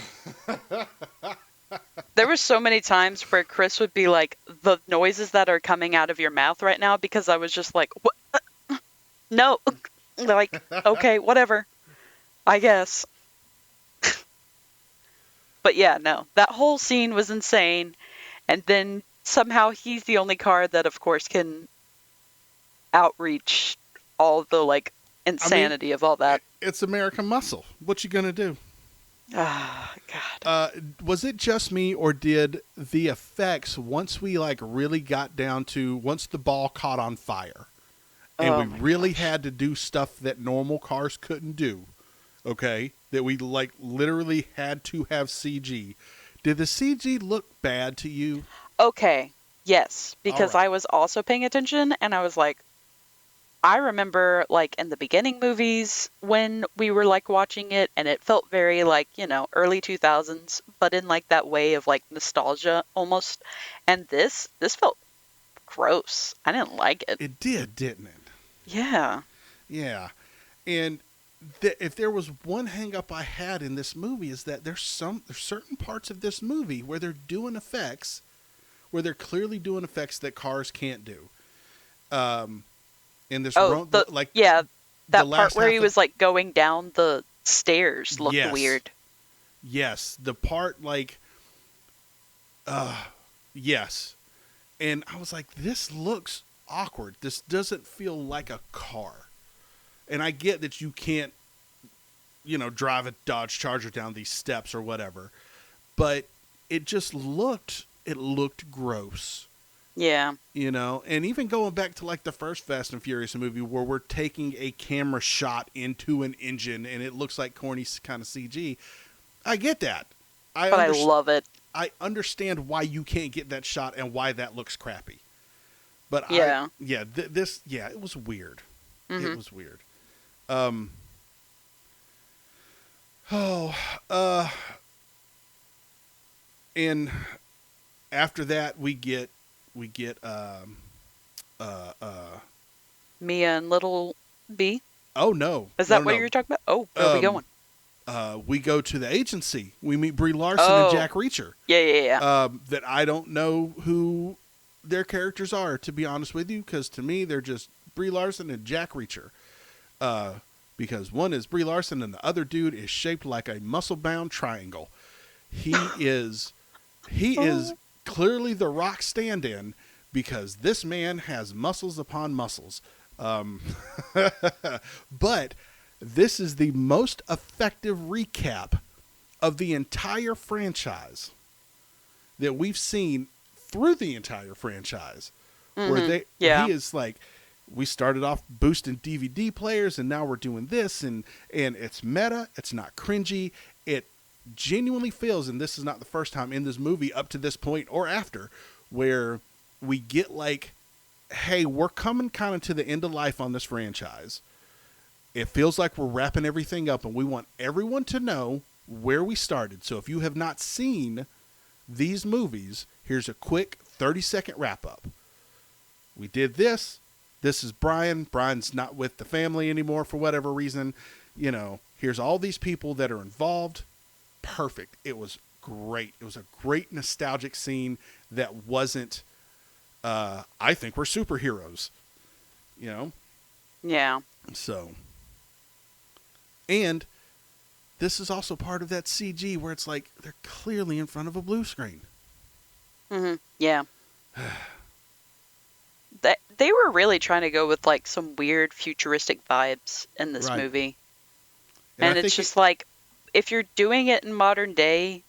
There were so many times where Chris would be like, the noises that are coming out of your mouth right now, because I was just like, what? No. Like, okay, whatever. I guess. But yeah, no. That whole scene was insane. And then somehow he's the only car that, of course, can outreach all the, like, insanity of all that. It's American muscle. What you gonna do? Ah, God. Was it just me, or did the effects, once we like really got down to, once the ball caught on fire and Oh we my really gosh. had to do stuff that normal cars couldn't do, okay, that we like literally had to have CG, did the CG look bad to you? Okay. Yes, All because right. I was also paying attention and I was like, I remember like in the beginning movies when we were like watching it and it felt very like, early 2000s, but in like that way of like nostalgia almost. And this felt gross. I didn't like it. It did, didn't it? Yeah. Yeah. And if there was one hang up I had in this movie, is that there's certain parts of this movie where they're doing effects, where they're clearly doing effects that cars can't do. Um, in this Oh, like yeah, the that part last where he half of, was like going down the stairs looked yes, weird. yes, the part like uh yes. And I was like, this looks awkward. This doesn't feel like a car. And I get that you can't, drive a Dodge Charger down these steps or whatever, but it looked gross. Yeah. And even going back to like the first Fast and Furious movie where we're taking a camera shot into an engine and it looks like corny kind of CG, I get that. I But I understand. love it. I understand why you can't get that shot and why that looks crappy. But Yeah. it was weird. It Mhm. was weird. Um, oh, uh, and after that we get uh, uh, Mia and Little B. oh no, Is no, that what no, you're talking about? Oh, where are we um, going? we go to the agency. We meet Brie Larson and Oh, Jack Reacher. yeah, yeah, yeah. That I don't know who their characters are, to be honest with you, because to me they're just Brie Larson and Jack Reacher. Because one is Brie Larson and the other dude is shaped like a muscle-bound triangle. He is he is Oh. clearly the Rock stand-in because this man has muscles upon muscles. Um, but this is the most effective recap of the entire franchise that we've seen through the entire franchise, where Mhm. he Yeah. is like, we started off boosting DVD players and now we're doing this, and it's meta, it's not cringy, it genuinely feels, and this is not the first time in this movie up to this point or after, where we get like, hey, we're coming kind of to the end of life on this franchise. It feels like we're wrapping everything up and we want everyone to know where we started. So if you have not seen these movies, here's a quick 30-second wrap up. We did this. This is Brian. Brian's not with the family anymore for whatever reason. Here's all these people that are involved. Perfect. It was great. It was a great nostalgic scene that wasn't, I think we're superheroes, you know? Yeah. So, and this is also part of that CG where it's like they're clearly in front of a blue screen. Mhm. Yeah. They were really trying to go with like some weird futuristic vibes in this Right. movie. And I And it's think just like if you're doing it in modern day,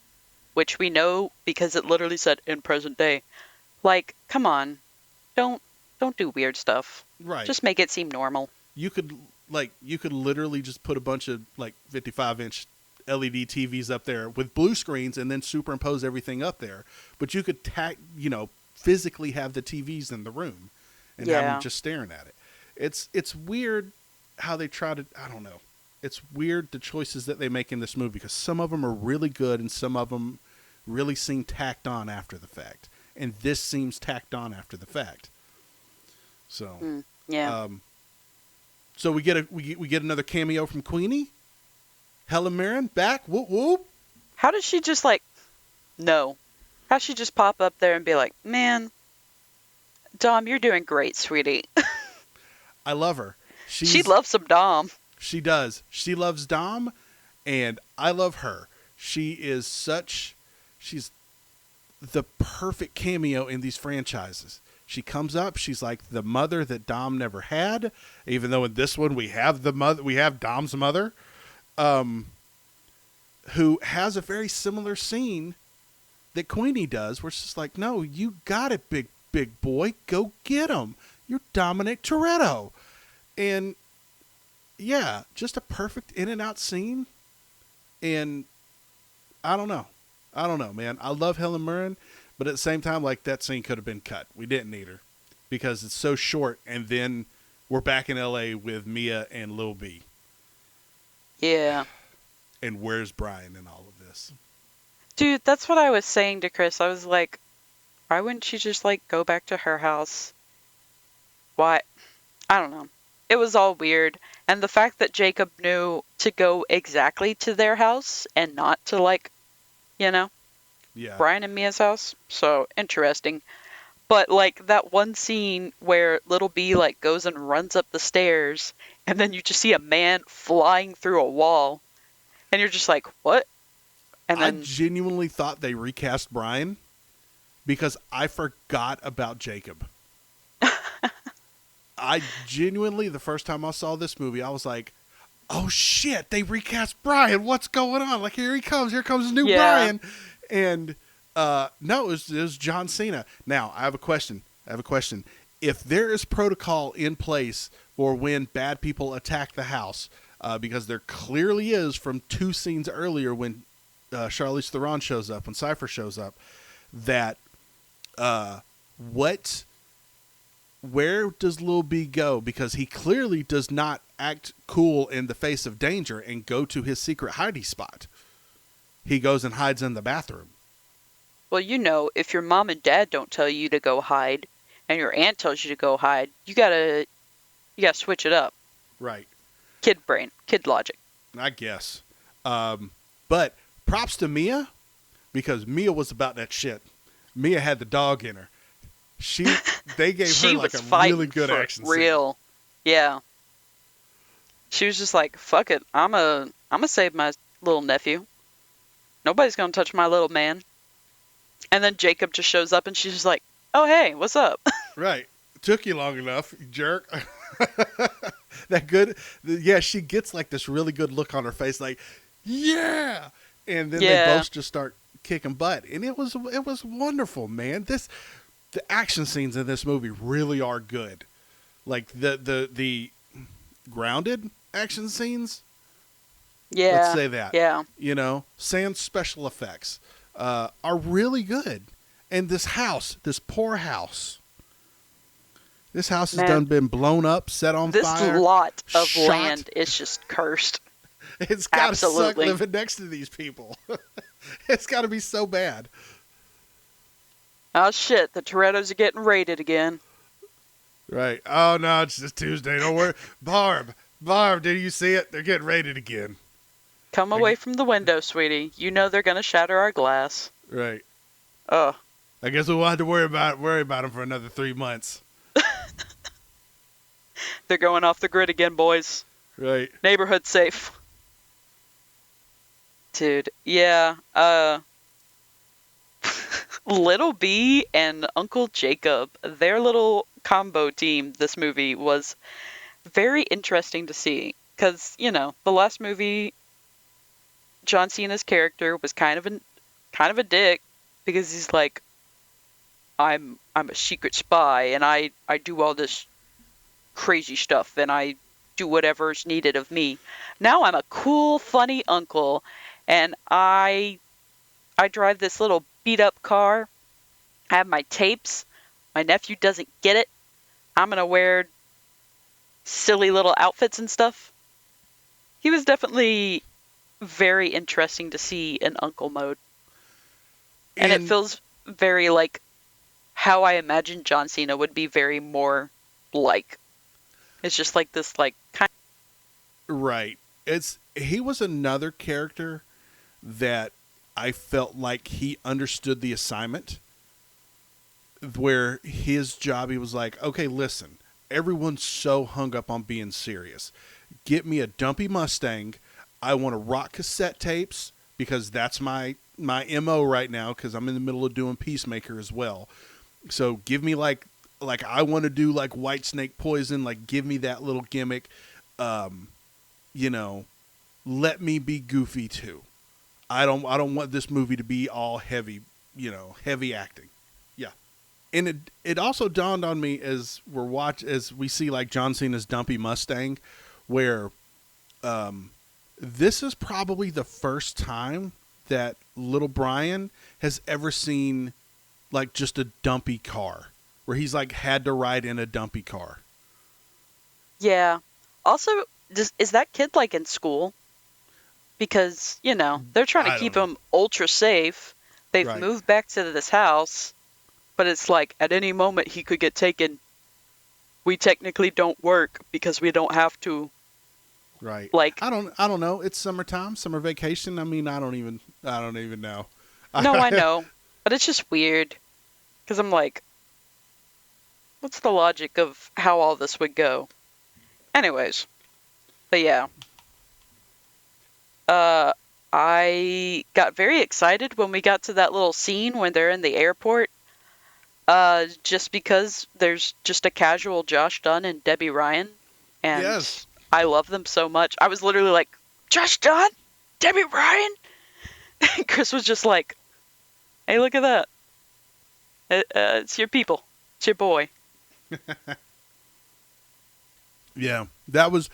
which we know because it literally said in present day, like come on. Don't don't do weird stuff. right. Just make it seem normal. You could literally just put a bunch of like 55-inch LED TVs up there with blue screens and then superimpose everything up there. But you could physically have the TVs in the room and have them Yeah. just staring at it. It's weird how they try to, I don't know. It's weird the choices that they make in this movie because some of them are really good and some of them really seem tacked on after the fact. And this seems tacked on after the fact. So, Yeah. um, so we get another cameo from Queenie, Helen Mirren back. Whoop whoop. How did she just like no? How she just pop up there and be like, "Man, Dom, you're doing great, sweetie." I love her. She loves some Dom. She does. She loves Dom, and I love her. She's the perfect cameo in these franchises. She comes up. She's like the mother that Dom never had. Even though in this one we have Dom's mother. who has a very similar scene that Queenie does, where it's just like, no, you got it, big boy, go get him. You're Dominic Toretto. And yeah, just a perfect in and out scene. And I don't know. I don't know, man. I love Helen Mirren, but at the same time, like, that scene could have been cut. We didn't need her because it's so short. And then we're back in LA with Mia and Lil B. Yeah. And where's Brian in all of this? Dude, that's what I was saying to Chris. I was like, why wouldn't she just, like, go back to her house? Why? I don't know. It was all weird. And the fact that Jacob knew to go exactly to their house and not to, like, you know, Yeah. Brian and Mia's house. So, interesting. But, like, that one scene where little B, like, goes and runs up the stairs, and then you just see a man flying through a wall, and you're just like, what? And then I genuinely thought they recast Brian because I forgot about Jacob. I genuinely, the first time I saw this movie, I was like, oh shit, they recast Brian. What's going on? Like, here he comes. Here comes new Brian. And no, it was John Cena. Now, I have a question. If there is protocol in place for when bad people attack the house, because there clearly is from 2 scenes earlier when Charlize Theron shows up, when Cypher shows up, that where does Lil B go? Because he clearly does not act cool in the face of danger and go to his secret hiding spot. He goes and hides in the bathroom. well, you know, if your mom and dad don't tell you to go hide, and your aunt tells you to go hide, you gotta switch it up. Right. Kid brain, kid logic. I guess. But props to Mia, because Mia was about that shit. Mia had the dog in her. They gave her like a really good action scene. Real. Yeah. She was just like, fuck it, I'ma save my little nephew. Nobody's gonna touch my little man. And then Jacob just shows up and she's just like, oh hey, what's up? Right. Took you long enough, you jerk. That good. Yeah, she gets like this really good look on her face, like, yeah. And then they both just start kicking butt. And it was wonderful, man. The action scenes in this movie really are good. Like the grounded action scenes. Yeah. Let's say that. Yeah. You know, sans special effects are really good. And this poor house. This house has done been blown up, set on fire. This lot of shot. land is just cursed. It's got to suck living next to these people. It's got to be so bad. Oh shit, the Torettos are getting raided again. Right. Oh no, it's just Tuesday. Don't worry. Barb, did you see it? They're getting raided again. Come away from the window, sweetie. You know they're gonna shatter our glass. Right. Oh. I guess we'll have to worry about them for another 3 months. They're going off the grid again, boys. Right. Neighborhood safe. Dude, yeah. Little B and Uncle Jacob, their little combo team this movie was very interesting to see. Because, you know, the last movie, John Cena's character was kind of a dick, because he's like, I'm a secret spy and I do all this crazy stuff and I do whatever's needed of me. Now I'm a cool, funny uncle, and I drive this little beat up car. I have my tapes. My nephew doesn't get it. I'm gonna wear silly little outfits and stuff. He was definitely very interesting to see in uncle mode. And it feels very like how I imagine John Cena would be very more like. It's just like this, like, kind of... Right. He was another character that I felt like he understood the assignment, where his job, he was like, okay, listen, everyone's so hung up on being serious. Get me a dumpy Mustang. I want to rock cassette tapes, because that's my MO right now, because I'm in the middle of doing Peacemaker as well. So give me like I want to do like White Snake Poison, like give me that little gimmick. You know, let me be goofy too. I don't want this movie to be all heavy, heavy acting. Yeah. And it also dawned on me as we see like John Cena's dumpy Mustang, where this is probably the first time that little Brian has ever seen like just a dumpy car, where he's like had to ride in a dumpy car. Yeah. Also, is that kid like in school? Because, they're trying to I don't keep know. him ultra safe. They've Right. moved back to this house, but it's like at any moment he could get taken. We technically don't work because we don't have to. Right. Like, I don't know. It's summertime, summer vacation. I mean, I don't even know. no, I know, but it's just weird because I'm like, what's the logic of how all this would go? Anyways, but yeah, uh, I got very excited when we got to that little scene when they're in the airport. Just because there's just a casual Josh Dunn and Debbie Ryan, and Yes. I love them so much. I was literally like, Josh Dunn, Debbie Ryan. And Chris was just like, hey, look at that. It's your people. It's your boy. Yeah. That was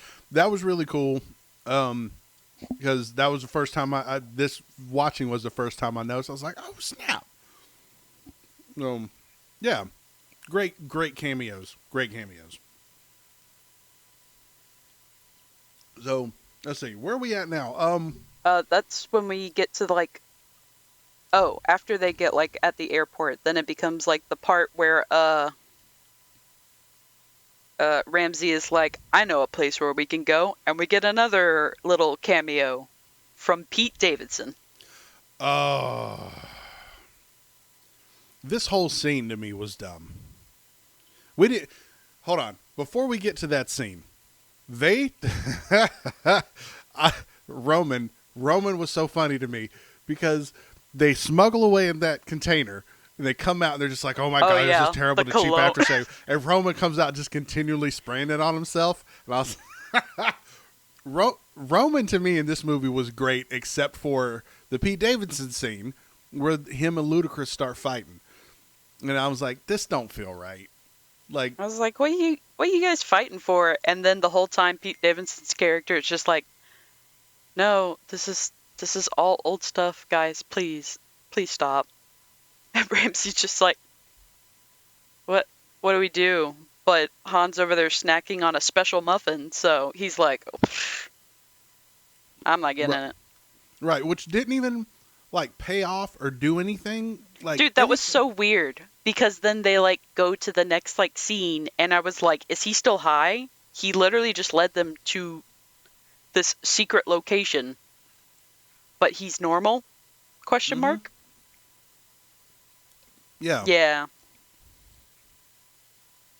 really cool. Because that was the first time this watching was the first time I noticed. I was like, oh snap. Yeah. Great cameos. Great cameos. So let's see, where are we at now? That's when we get to like, oh, after they get like at the airport, then it becomes like the part where Ramsey is like, I know a place where we can go, and we get another little cameo from Pete Davidson. Oh, this whole scene to me was dumb. We did. Hold on. Before we get to that scene, they, I, Roman was so funny to me because they smuggle away in that container. And they come out and they're just like, "Oh my god, yeah, this is terrible the to cheap cologne. aftershave." And Roman comes out just continually spraying it on himself. And I was, Roman to me in this movie was great, except for the Pete Davidson scene where him and Ludacris start fighting. And I was like, "This don't feel right." Like, I was like, what are you guys fighting for? And then the whole time Pete Davidson's character is just like, no, this is all old stuff, guys. Please stop. And Ramsey's just like, what do we do? But Han's over there snacking on a special muffin, so he's like, oh, I'm not getting in it. right, which didn't even like pay off or do anything. Like, Dude, that was so weird because then they like go to the next like scene and I was like, is he still high? He literally just led them to this secret location, but he's normal? Question mark? Yeah. Yeah.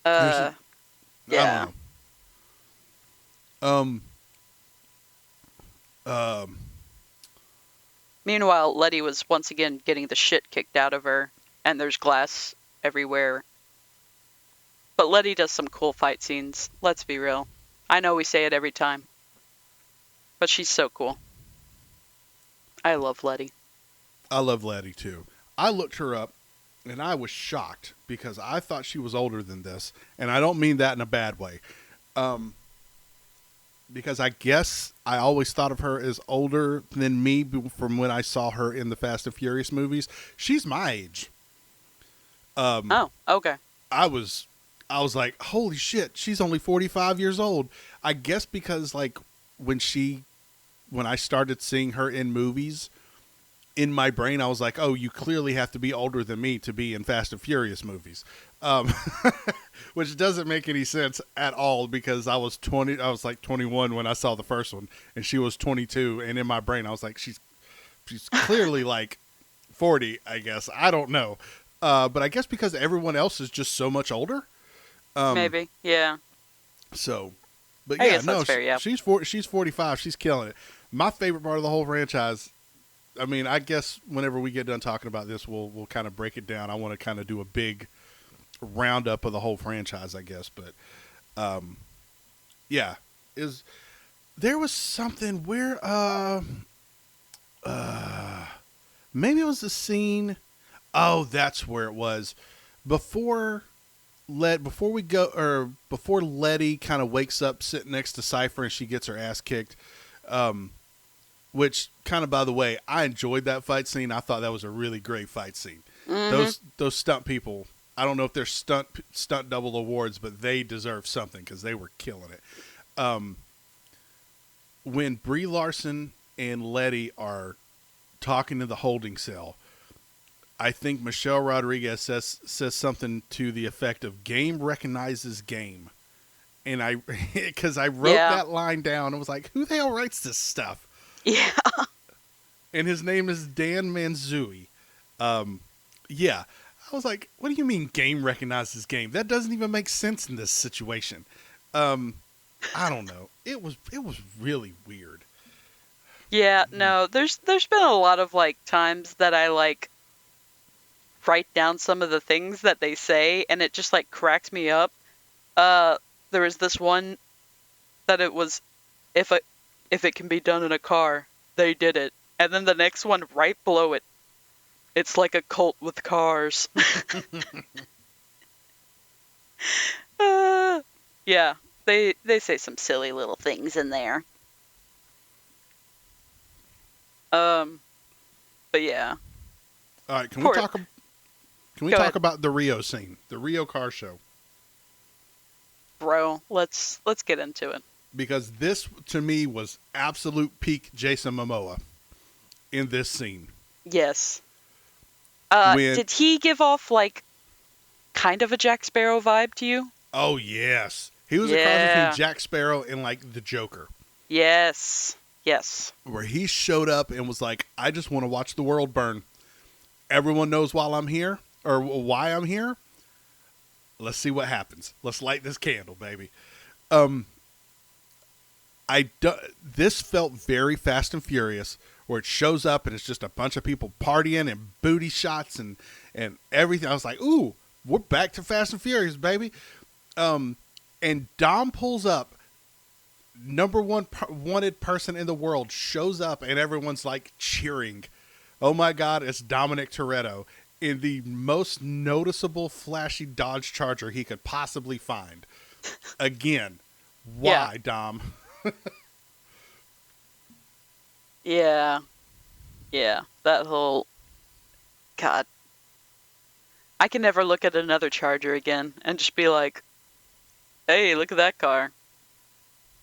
I Yeah. don't know. Um. Meanwhile, Letty was once again getting the shit kicked out of her, and there's glass everywhere. But Letty does some cool fight scenes, let's be real. I know we say it every time, but she's so cool. I love Letty. I love Letty too. I looked her up and I was shocked because I thought she was older than this. And I don't mean that in a bad way. Because I guess I always thought of her as older than me from when I saw her in the Fast and Furious movies. She's my age. Oh, okay. I was like, holy shit, she's only 45 years old. I guess because like when I started seeing her in movies, in my brain, I was like, oh, you clearly have to be older than me to be in Fast and Furious movies. Which doesn't make any sense at all because I was like 21 when I saw the first one and she was 22. And in my brain, I was like, she's clearly like 40, I guess. I don't know. But I guess because everyone else is just so much older. Maybe, yeah. So, but I yeah, guess no, that's fair, yeah. she's 45. She's killing it. My favorite part of the whole franchise. I mean, I guess whenever we get done talking about this, we'll kind of break it down. I want to kind of do a big roundup of the whole franchise, I guess. But, yeah, there was something where, Maybe it was the scene. Oh, that's where it was. Before before Letty kind of wakes up sitting next to Cypher and she gets her ass kicked. Which kind of, by the way, I enjoyed that fight scene. I thought that was a really great fight scene. Mm-hmm. Those stunt people, I don't know if they're stunt double awards, but they deserve something because they were killing it. When Brie Larson and Letty are talking to the holding cell, I think Michelle Rodriguez says something to the effect of "game recognizes game," and because I wrote that line down, I was like, "Who the hell writes this stuff?" Yeah. And his name is Dan Manzui. Yeah, I was like, "What do you mean game recognizes game? That doesn't even make sense in this situation." I don't know. It was really weird. Yeah, no, there's been a lot of like times that I like write down some of the things that they say and it just like cracks me up. There was this one that it was if it can be done in a car, they did it. And then the next one right below it, it's like a cult with cars. Yeah, they say some silly little things in there. But yeah. All right, can we talk about the Rio scene, the Rio car show? Bro, let's get into it. Because this to me was absolute peak Jason Momoa in this scene. Yes. Did he give off like kind of a Jack Sparrow vibe to you? Oh yes, he was a cross between Jack Sparrow and like the Joker. Yes. Where he showed up and was like, "I just want to watch the world burn. Everyone knows why I'm here. Let's see what happens. Let's light this candle, baby." This felt very Fast and Furious, where it shows up and it's just a bunch of people partying and booty shots and everything. I was like, "Ooh, we're back to Fast and Furious, baby." And Dom pulls up. Number one wanted person in the world shows up and everyone's like cheering. Oh my God, it's Dominic Toretto in the most noticeable flashy Dodge Charger he could possibly find. Again, why, Dom? Yeah, that whole... God. I can never look at another Charger again and just be like, hey, look at that car.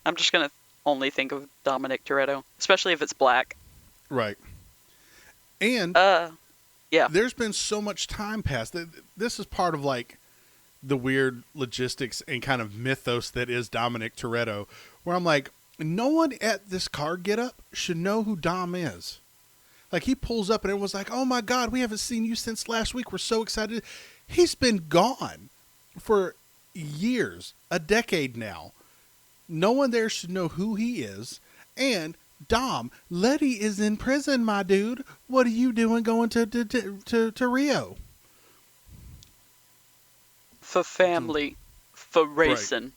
I'm just going to only think of Dominic Toretto, especially if it's black. Right. And yeah, there's been so much time passed. This is part of like the weird logistics and kind of mythos that is Dominic Toretto, where I'm like, no one at this car getup should know who Dom is. Like, he pulls up and everyone's like, oh my God, we haven't seen you since last week. We're so excited. He's been gone for years, a decade now. No one there should know who he is. And Dom, Letty is in prison, my dude. What are you doing going to Rio? For family, for racing.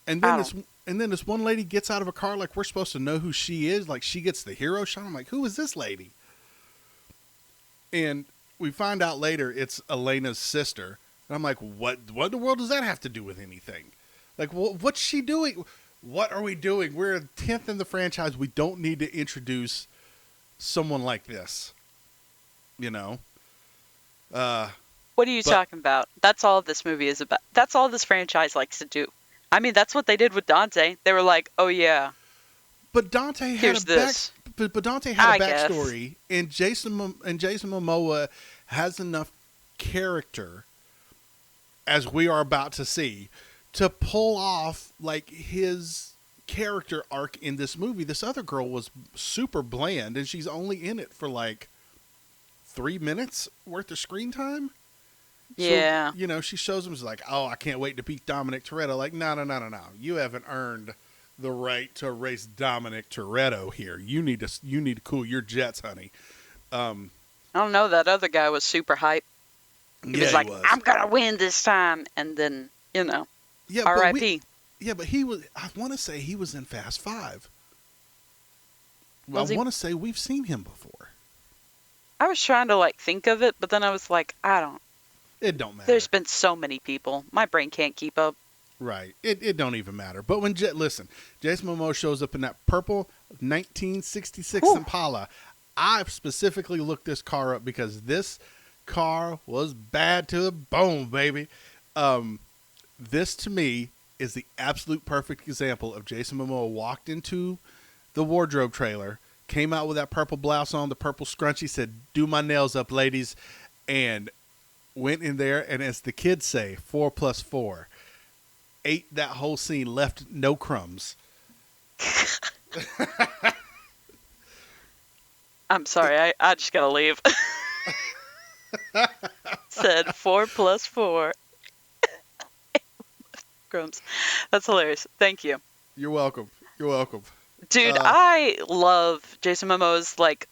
Right. And then this one lady gets out of a car like we're supposed to know who she is. Like, she gets the hero shot. I'm like, who is this lady? And we find out later it's Elena's sister. And I'm like, what in the world does that have to do with anything? Like, what's she doing? What are we doing? We're 10th in the franchise. We don't need to introduce someone like this. You know? What are you talking about? That's all this movie is about. That's all this franchise likes to do. I mean, that's what they did with Dante. They were like, "Oh yeah." But Dante had but Dante had a backstory, and Jason Momoa has enough character, as we are about to see, to pull off like his character arc in this movie. This other girl was super bland, and she's only in it for like 3 minutes worth of screen time. Yeah. So, you know, she shows him, she's like, oh, I can't wait to beat Dominic Toretto. Like, no. You haven't earned the right to race Dominic Toretto here. You need to cool your jets, honey. I don't know. That other guy was super hype. He was like, I'm going to win this time. And then, you know, R.I.P. But he was, I want to say he was in Fast 5. I want to say we've seen him before. I was trying to like think of it, but then I was like, I don't. It don't There's matter. been so many people. My brain can't keep up. Right. It don't even matter. But when listen, Jason Momoa shows up in that purple 1966 Whew. Impala, I specifically looked this car up because this car was bad to the bone, baby. This to me is the absolute perfect example of Jason Momoa walked into the wardrobe trailer, came out with that purple blouse on, the purple scrunchie, said, "Do my nails up, ladies," and went in there. And as the kids say, 4+4. Ate that whole scene, left no crumbs. I'm sorry, I just gotta leave. Said 4+4 crumbs. That's hilarious. Thank you. You're welcome. You're welcome. Dude, I love Jason Momoa's like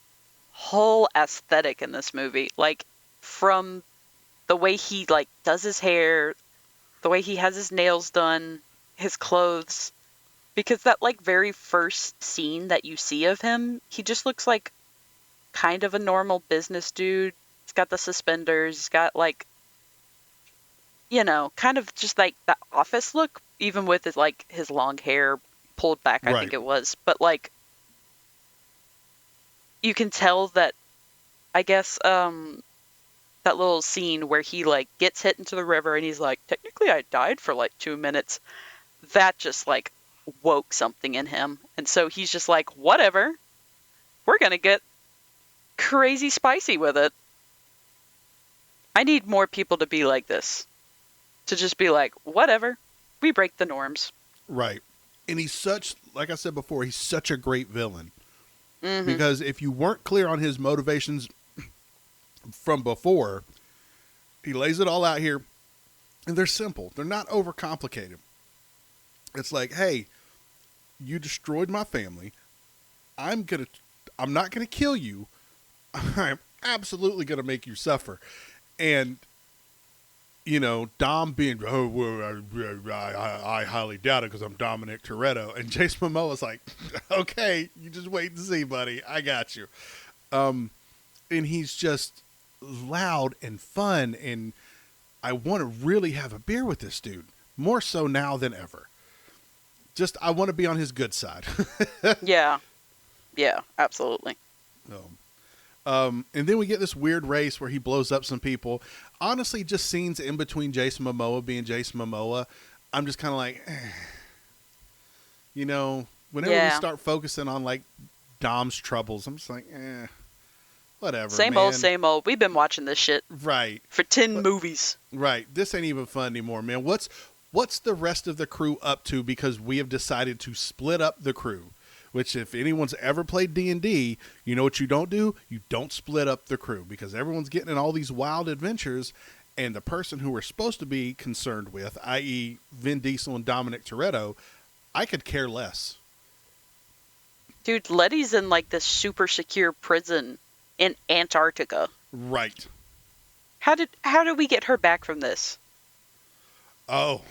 whole aesthetic in this movie. Like from the way he like does his hair, the way he has his nails done, his clothes. Because that like very first scene that you see of him, he just looks like kind of a normal business dude. He's got the suspenders, he's got like, kind of just like the office look, even with his like his long hair pulled back, I Right. think it was. But like you can tell that I guess that little scene where he like gets hit into the river and he's like, technically I died for like 2 minutes. That just like woke something in him. And so he's just like, whatever. We're gonna get crazy spicy with it. I need more people to be like this. To just be like, whatever. We break the norms. Right. And he's such, like I said before, he's such a great villain. Mm-hmm. Because if you weren't clear on his motivations from before, he lays it all out here. And they're simple. They're not overcomplicated. It's like, hey, you destroyed my family. I'm not gonna kill you. I'm absolutely gonna make you suffer. And Dom being, oh, well, I highly doubt it because I'm Dominic Toretto. And Jason Momoa's like, okay, you just wait and see, buddy. I got you. And he's just loud and fun. And I want to really have a beer with this dude. More so now than ever. Just, I want to be on his good side. Yeah. Yeah, absolutely. And then we get this weird race where he blows up some people. Honestly, just scenes in between Jason Momoa being Jason Momoa, I'm just kind of like, whenever we start focusing on like Dom's troubles, I'm just like, whatever. Same man. old, same old. We've been watching this shit Right. for 10 movies. Right. This ain't even fun anymore, man. What's the rest of the crew up to? Because we have decided to split up the crew. Which, if anyone's ever played D&D, you know what you don't do? You don't split up the crew because everyone's getting in all these wild adventures, and the person who we're supposed to be concerned with, i.e. Vin Diesel and Dominic Toretto, I could care less. Dude, Letty's in like this super secure prison in Antarctica. Right. How did we get her back from this? Oh,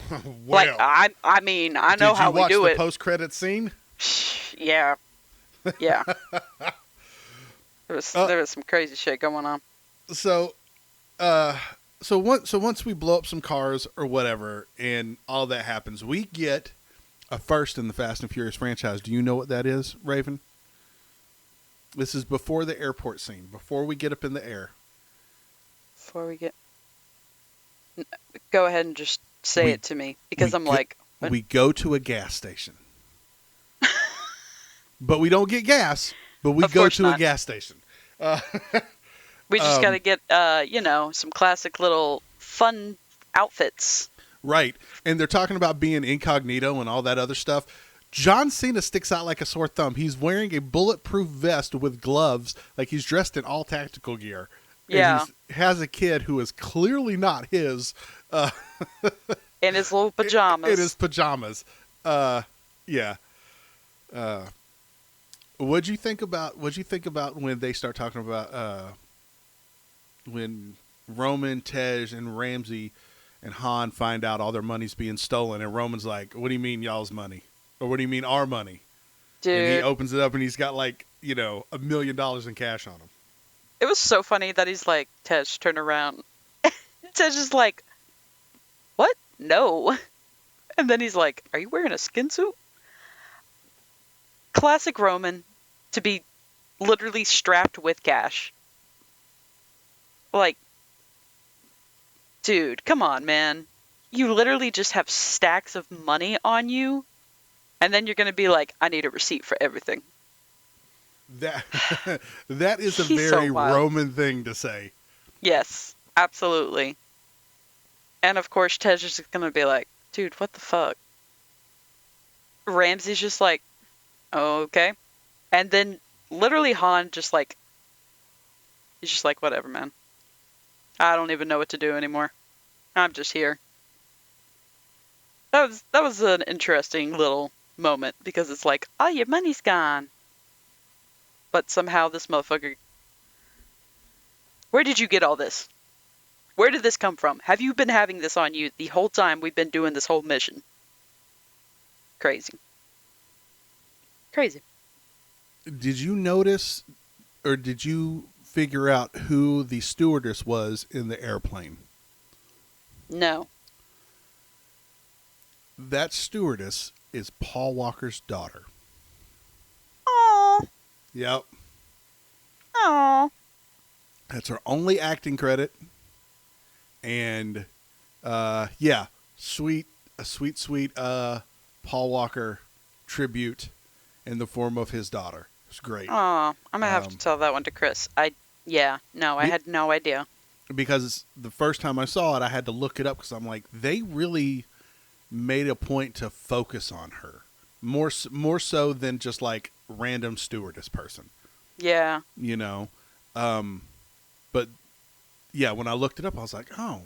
well. Like, I mean, I know how we do it. Did you watch the post-credit scene? Yeah. Yeah. There was some crazy shit going on. So once we blow up some cars or whatever and all that happens, we get a first in the Fast and Furious franchise. Do you know what that is, Raven? This is before the airport scene, before we get up in the air. Before we get... Go ahead and just say it to me, because I'm like... What? We go to a gas station. But we don't get gas, but we go to a gas station. We just got to get, some classic little fun outfits. Right. And they're talking about being incognito and all that other stuff. John Cena sticks out like a sore thumb. He's wearing a bulletproof vest with gloves, like he's dressed in all tactical gear. Yeah. And he has a kid who is clearly not his. In his little pajamas. In his pajamas. Yeah. What'd you think about when they start talking about when Roman, Tej, and Ramsey and Han find out all their money's being stolen, and Roman's like, "What do you mean y'all's money? Or what do you mean our money?" Dude. And he opens it up and he's got like $1 million in cash on him. It was so funny that he's like, Tej, turn around. Tej is like, what? No. And then he's like, are you wearing a skin suit? Classic Roman to be literally strapped with cash. Like, dude, come on, man. You literally just have stacks of money on you, and then you're going to be like, I need a receipt for everything. That that is a He's so very wild. Roman thing to say. Yes, absolutely. And of course, Tej is going to be like, dude, what the fuck? Ramsey's just like, oh, okay. And then literally Han just like, he's just like, whatever, man. I don't even know what to do anymore. I'm just here. That was an interesting little moment because it's like, oh, your money's gone. But somehow this motherfucker. Where did you get all this? Where did this come from? Have you been having this on you the whole time we've been doing this whole mission? Crazy. Crazy. Did you notice, or did you figure out who the stewardess was in the airplane? No. That stewardess is Paul Walker's daughter. Oh. Yep. Oh. That's her only acting credit. And, yeah, sweet Paul Walker tribute in the form of his daughter. It's great. Oh, I'm gonna have to tell that one to Chris. I had no idea. Because the first time I saw it, I had to look it up because I'm like, they really made a point to focus on her more so than just like random stewardess person. Yeah. You know, but yeah, when I looked it up, I was like, oh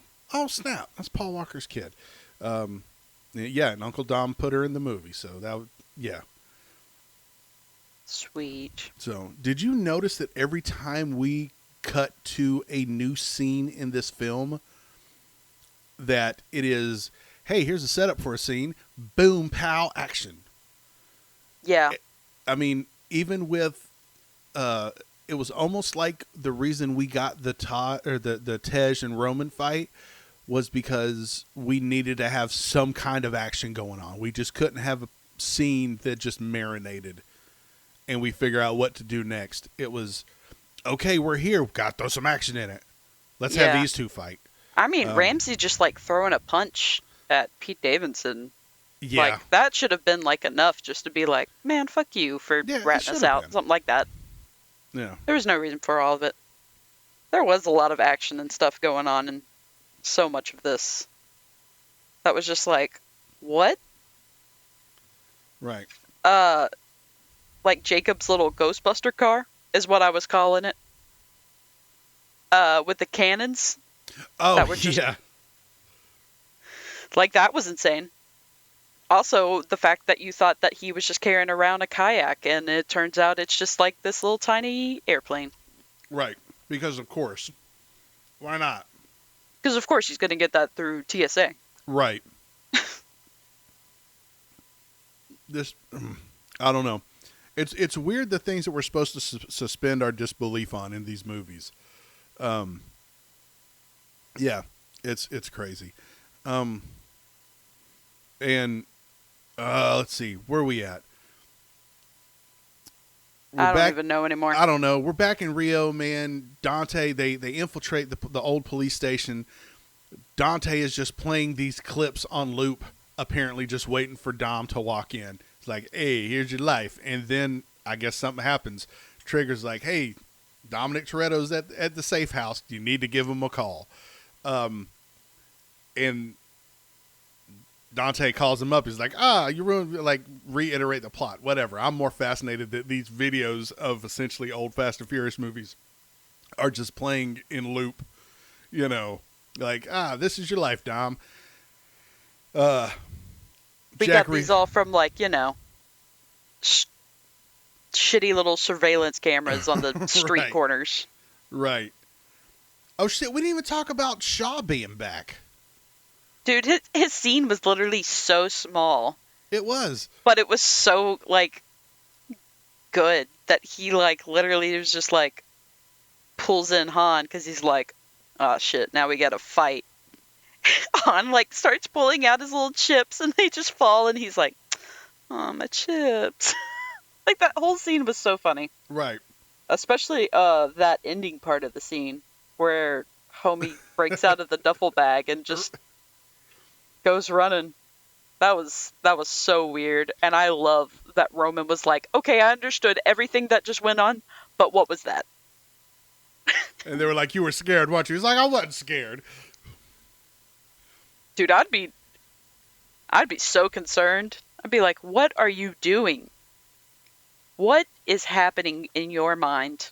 snap, that's Paul Walker's kid. Yeah, and Uncle Dom put her in the movie, so yeah. Sweet. So, did you notice that every time we cut to a new scene in this film, that it is, hey, here's a setup for a scene, boom, pow, action. Yeah. I mean, even with, it was almost like the reason we got the Tej and Roman fight was because we needed to have some kind of action going on. We just couldn't have a scene that just marinated and we figure out what to do next. It was, okay, we're here. Got to throw some action in it. Let's have these two fight. I mean, Ramsey just like throwing a punch at Pete Davidson. Yeah. Like, that should have been like enough just to be like, man, fuck you for ratting us out. Something like that. Yeah. There was no reason for all of it. There was a lot of action and stuff going on in so much of this. That was just like, what? Right. Like Jacob's little Ghostbuster car is what I was calling it. With the cannons. Oh, that were just, yeah. Like, that was insane. Also, the fact that you thought that he was just carrying around a kayak, and it turns out it's just like this little tiny airplane. Right. Because, of course. Why not? Because, of course, he's going to get that through TSA. Right. I don't know. It's weird the things that we're supposed to suspend our disbelief on in these movies. Yeah, it's crazy. And let's see, where are we at? I don't even know anymore. I don't know. We're back in Rio, man. Dante, they infiltrate the old police station. Dante is just playing these clips on loop, apparently just waiting for Dom to walk in. It's like, hey, here's your life. And then I guess something happens. Trigger's like, hey, Dominic Toretto's at the safe house. You need to give him a call. And Dante calls him up. He's like, you ruined, like, reiterate the plot. Whatever. I'm more fascinated that these videos of essentially old Fast and Furious movies are just playing in loop. You know, like, this is your life, Dom. We got these all from, like, you know, shitty little surveillance cameras on the street right. corners. Right. Oh, shit. We didn't even talk about Shaw being back. Dude, his scene was literally so small. It was. But it was so, like, good that he, like, literally was just, like, pulls in Han because he's like, oh shit, now we gotta fight. Han like starts pulling out his little chips and they just fall and he's like, oh, my chips. Like that whole scene was so funny. Right. Especially that ending part of the scene where homie breaks out of the duffel bag and just goes running. That was so weird, and I love that Roman was like, okay, I understood everything that just went on, but what was that? And they were like, you were scared, weren't you? He's like, I wasn't scared. Dude, I'd be so concerned. I'd be like, what are you doing? What is happening in your mind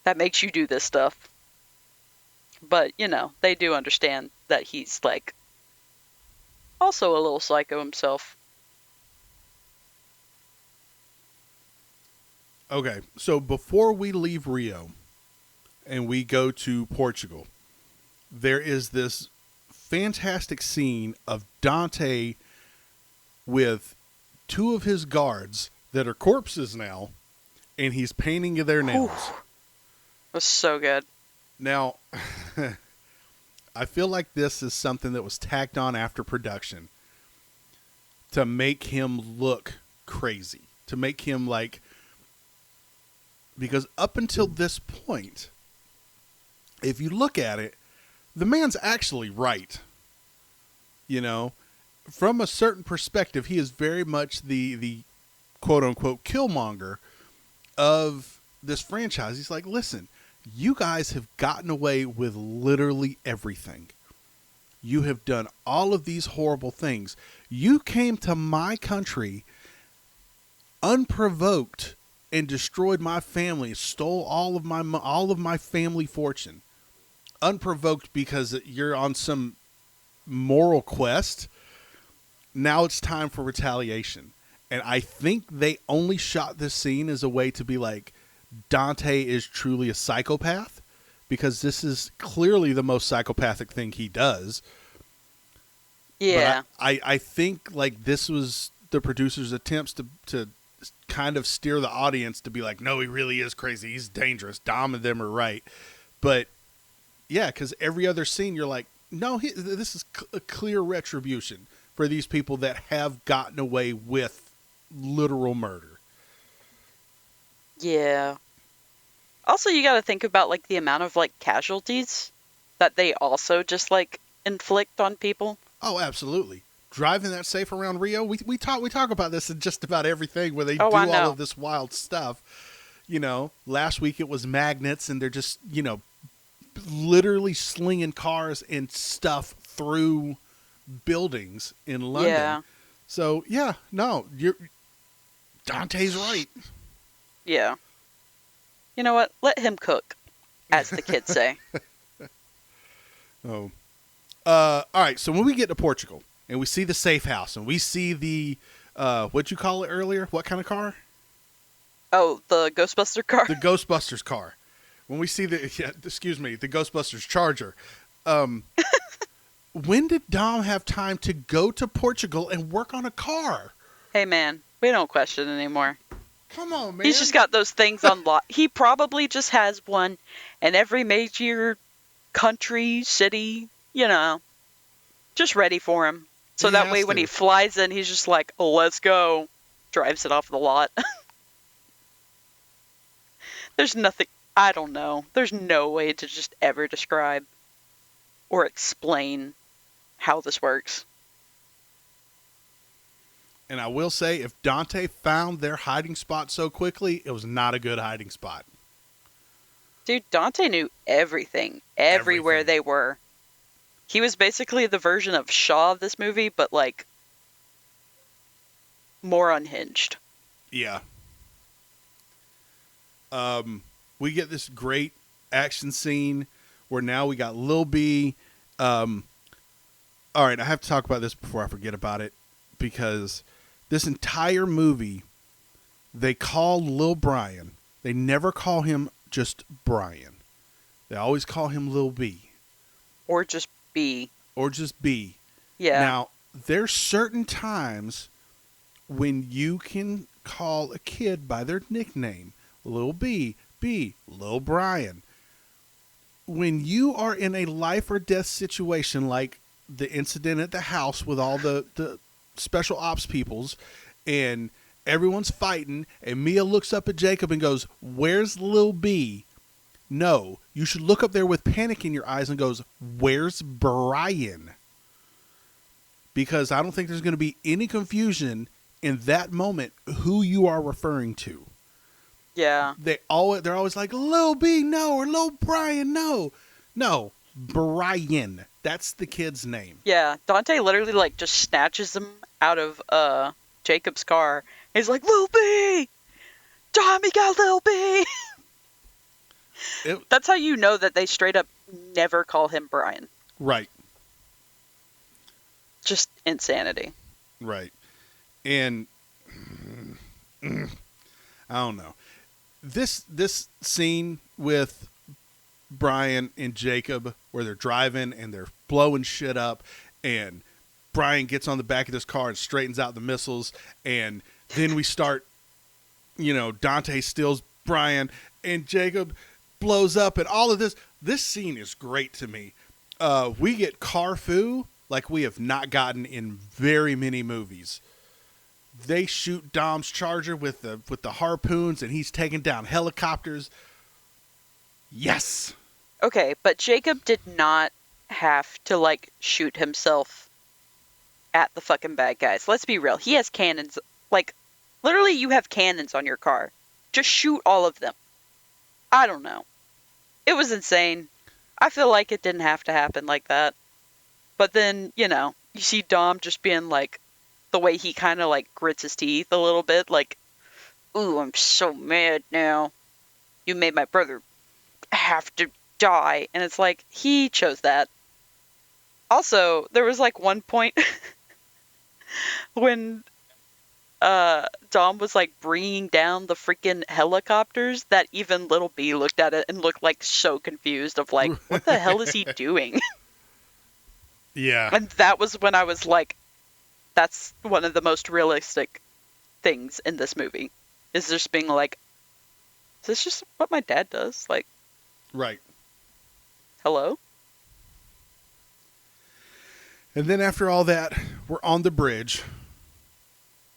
that makes you do this stuff? But, you know, they do understand that he's like also a little psycho himself. Okay, so before we leave Rio and we go to Portugal, there is this fantastic scene of Dante with two of his guards that are corpses now, and he's painting their nails. It was so good. Now, I feel like this is something that was tacked on after production to make him look crazy, to make him like, because up until this point, if you look at it, the man's actually right. You know, from a certain perspective, he is very much the quote unquote killmonger of this franchise. He's like, listen, you guys have gotten away with literally everything. You have done all of these horrible things. You came to my country unprovoked and destroyed my family, stole all of my family fortune, unprovoked because you're on some moral quest. Now it's time for retaliation. And I think they only shot this scene as a way to be like, Dante is truly a psychopath, because this is clearly the most psychopathic thing he does. Yeah. But I think like this was the producer's attempts to kind of steer the audience to be like, no, he really is crazy. He's dangerous. Dom and them are right. But yeah, because every other scene you're like, no, this is a clear retribution for these people that have gotten away with literal murder. Yeah. Also, you got to think about like the amount of like casualties that they also just like inflict on people. Oh, absolutely. Driving that safe around Rio, we talk about this in just about everything where they Oh, do I know. all of this wild stuff. You know, last week it was magnets, and they're just, you know, literally slinging cars and stuff through buildings in London. Yeah. So yeah, no, Dante's right. Yeah. You know what? Let him cook, as the kids say. Oh. All right, so when we get to Portugal and we see the safe house and we see the what'd you call it earlier? What kind of car? Oh, the Ghostbuster car? The Ghostbusters car. When we see the the Ghostbusters Charger. When did Dom have time to go to Portugal and work on a car? Hey, man, we don't question anymore. Come on, man. He's just got those things on lock. He probably just has one in every major country, city, you know, just ready for him. So He that has way when to. he flies in, he's just like, oh, let's go. Drives it off the lot. There's nothing, I don't know. There's no way to just ever describe or explain how this works. And I will say, if Dante found their hiding spot so quickly, it was not a good hiding spot. Dude, Dante knew everything, everywhere Everything. they were. He was basically the version of Shaw of this movie, but like more unhinged. Yeah. We get this great action scene where now we got Lil B. All right, I have to talk about this before I forget about it, because this entire movie, they call Lil Brian. They never call him just Brian. They always call him Lil B. Or just B. Or just B. Yeah. Now, there's certain times when you can call a kid by their nickname. Lil B, Lil Brian. when you are in a life or death situation like the incident at the house with all the special ops peoples and everyone's fighting and Mia looks up at Jacob and goes, "Where's Lil B?" No, you should look up there with panic in your eyes and goes, "Where's Brian?" Because I don't think there's going to be any confusion in that moment who you are referring to. Yeah. They're always like, "Lil B, no," or "Lil Brian, no." No, Brian. That's the kid's name. Yeah. Dante literally like just snatches him out of Jacob's car. He's like, Lil B! Tommy got Lil B! That's how you know that they straight up never call him Brian. Right. Just insanity. Right. And I don't know. This scene with Brian and Jacob where they're driving and they're blowing shit up and Brian gets on the back of this car and straightens out the missiles and then we start, Dante steals Brian and Jacob blows up and all of this. This scene is great to me. We get Carfu like we have not gotten in very many movies. They shoot Dom's Charger with the harpoons and he's taking down helicopters. Yes. Okay, but Jacob did not have to like shoot himself at the fucking bad guys. Let's be real. He has cannons. Like, literally you have cannons on your car. Just shoot all of them. I don't know. It was insane. I feel like it didn't have to happen like that. But then, you see Dom just being like, the way he kind of like grits his teeth a little bit, like, "Ooh, I'm so mad now. You made my brother have to die." And it's like, he chose that. Also, there was like one point when Dom was like bringing down the freaking helicopters that even Little B looked at it and looked like so confused of like, what the hell is he doing? Yeah. And that was when I was like, that's one of the most realistic things in this movie. Is just being like, is this just what my dad does? Like, right. Hello? And then after all that, we're on the bridge.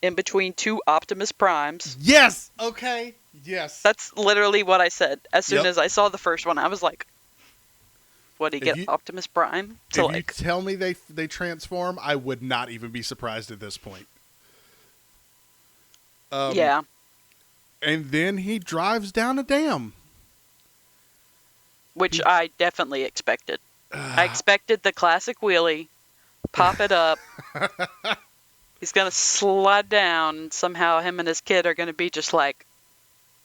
In between two Optimus Primes. Yes! Okay. Yes. That's literally what I said. As soon as I saw the first one, I was like, what, do you get Optimus Prime? If you tell me they transform, I would not even be surprised at this point. Yeah. And then he drives down a dam. Which I definitely expected. I expected the classic wheelie, pop it up. He's going to slide down, and somehow him and his kid are going to be just like,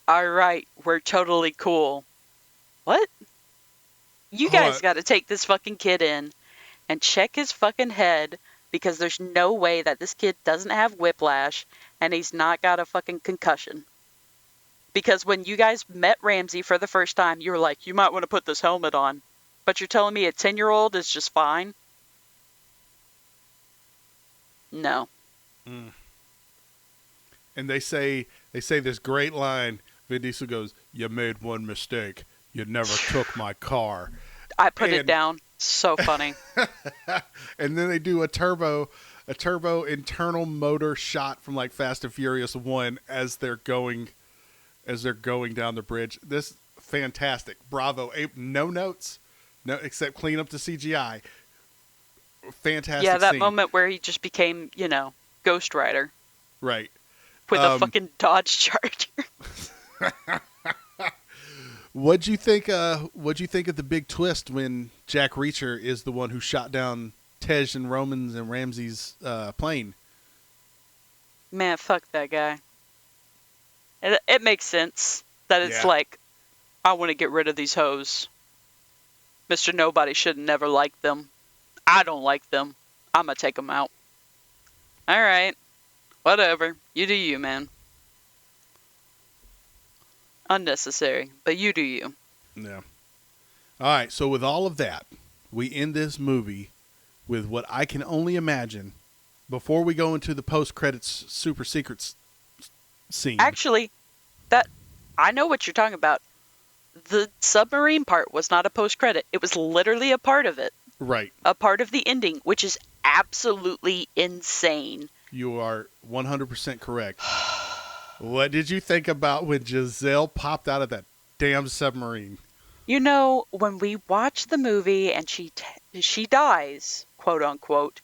all right, we're totally cool. What? You guys got to take this fucking kid in and check his fucking head, because there's no way that this kid doesn't have whiplash and he's not got a fucking concussion. Because when you guys met Ramsey for the first time, you were like, you might want to put this helmet on. But you're telling me a 10-year-old is just fine? No. Mm. And they say this great line. Vin Diesel goes, "You made one mistake. You never took my car." I put it down. So funny. And then they do a turbo internal motor shot from like Fast and Furious 1 as they're going down the bridge. This fantastic. Bravo. No notes. No, except clean up the CGI. Fantastic. Yeah, that scene. moment where he just became, Ghost Rider. Right. With a fucking Dodge Charger. What'd you think of the big twist when Jack Reacher is the one who shot down Tej and Roman's and Ramsey's plane? Man, fuck that guy. It makes sense that it's like, I want to get rid of these hoes. Mr. Nobody should have never liked them. I don't like them. I'm going to take them out. All right. Whatever. You do you, man. Unnecessary, but you do you. Yeah. All right, so with all of that, we end this movie with what I can only imagine before we go into the post-credits super secrets scene. Actually, I know what you're talking about. the submarine part was not a post-credit. It was literally a part of it. Right. A part of the ending, which is absolutely insane. You are 100% correct. What did you think about when Giselle popped out of that damn submarine? You know, when we watch the movie and she dies, quote unquote,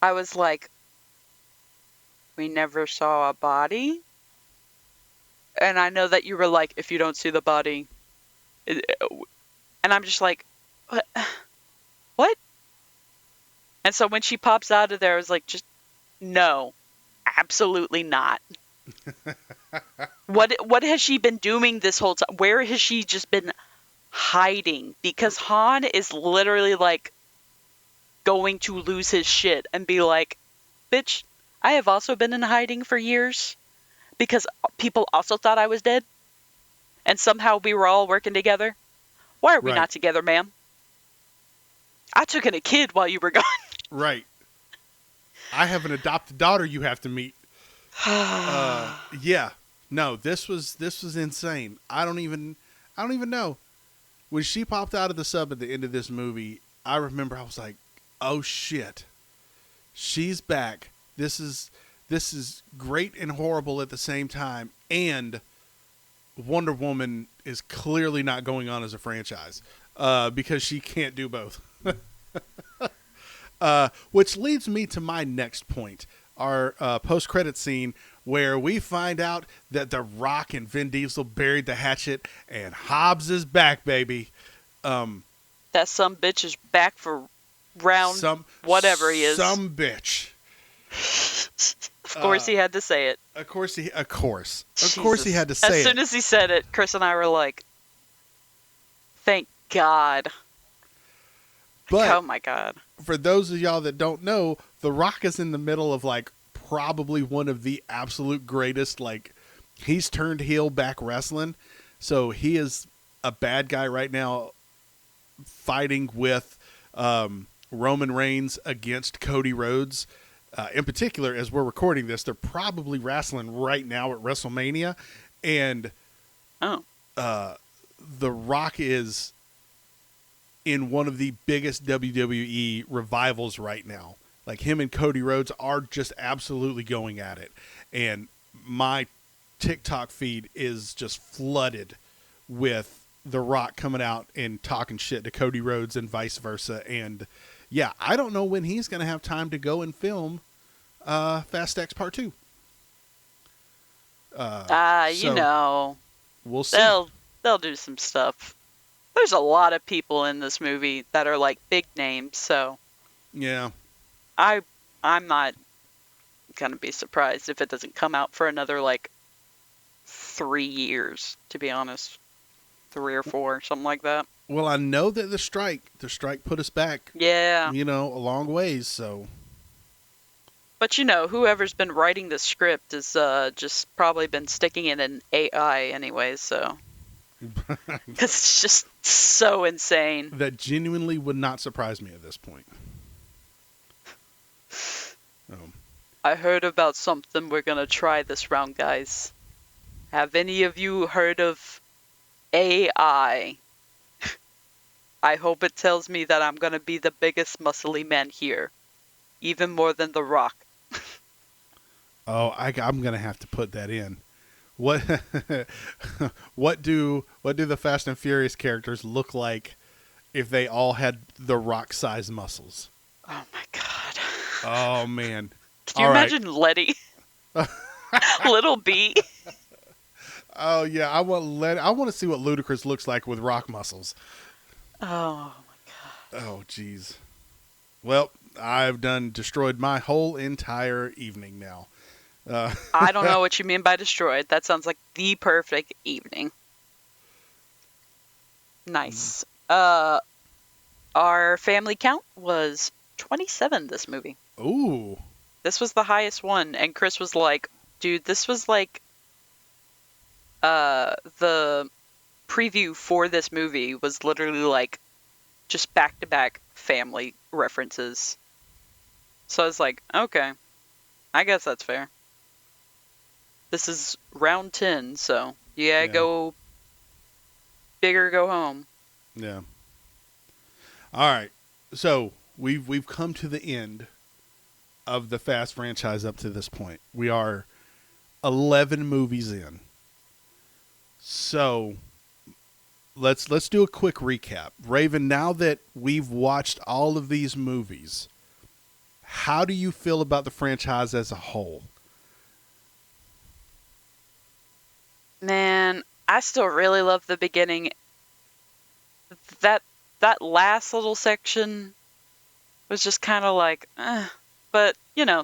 I was like, we never saw a body? And I know that you were like, if you don't see the body. And I'm just like, what? What? And so when she pops out of there, I was like, just no, absolutely not. What has she been doing this whole time? Where has she just been hiding? Because Han is literally like going to lose his shit and be like, bitch, I have also been in hiding for years because people also thought I was dead. And somehow we were all working together. Why are we Right. not together, ma'am? I took in a kid while you were gone. Right. I have an adopted daughter you have to meet. Yeah. No, this was insane. I don't even know. When she popped out of the sub at the end of this movie, I remember I was like, "Oh shit. She's back. This is great and horrible at the same time, and Wonder Woman is clearly not going on as a franchise because she can't do both." Which leads me to my next point, our post-credit scene where we find out that The Rock and Vin Diesel buried the hatchet and Hobbs is back, baby. That some bitch is back for round whatever he is. Some bitch. Of course he had to say it. Of course he had to say it. As soon as he said it, Chris and I were like, thank God. But oh my God. For those of y'all that don't know, The Rock is in the middle of like probably one of the absolute greatest, like he's turned heel back wrestling. So he is a bad guy right now fighting with Roman Reigns against Cody Rhodes. In particular, as we're recording this, they're probably wrestling right now at WrestleMania. And The Rock is in one of the biggest WWE revivals right now. Like him and Cody Rhodes are just absolutely going at it. And my TikTok feed is just flooded with The Rock coming out and talking shit to Cody Rhodes and vice versa. And yeah, I don't know when he's going to have time to go and film Fast X Part 2. You know. We'll see. They'll do some stuff. There's a lot of people in this movie that are like big names, so yeah. I'm not gonna be surprised if it doesn't come out for another like 3 years, to be honest. 3 or 4, something like that. Well, I know that the strike put us back. Yeah. You know, a long ways, so. But you know, whoever's been writing the script is just probably been sticking it in AI anyway, so. Because it's just so insane. That genuinely would not surprise me at this point. I heard about something we're going to try this round, guys. Have any of you heard of AI? I hope it tells me that I'm going to be the biggest muscly man here. Even more than The Rock. Oh, I'm going to have to put that in. What what do the Fast and Furious characters look like if they all had The Rock size muscles? Oh my God. Oh man. Can you imagine Letty? Little B. Oh yeah, I want to see what Ludacris looks like with Rock muscles. Oh my God. Oh jeez. Well, I've destroyed my whole entire evening now. I don't know what you mean by destroyed. That sounds like the perfect evening. Nice. Our family count was 27 this movie. Ooh. This was the highest one, and Chris was like, dude, this was like the preview for this movie was literally like just back-to-back family references. So I was like, okay, I guess that's fair. This is round 10, so yeah. Go big or go home. Yeah. All right. So we've come to the end of the Fast franchise up to this point. We are 11 movies in. So let's do a quick recap. Raven, now that we've watched all of these movies, how do you feel about the franchise as a whole? Man, I still really love the beginning. That that last little section was just kind of like, but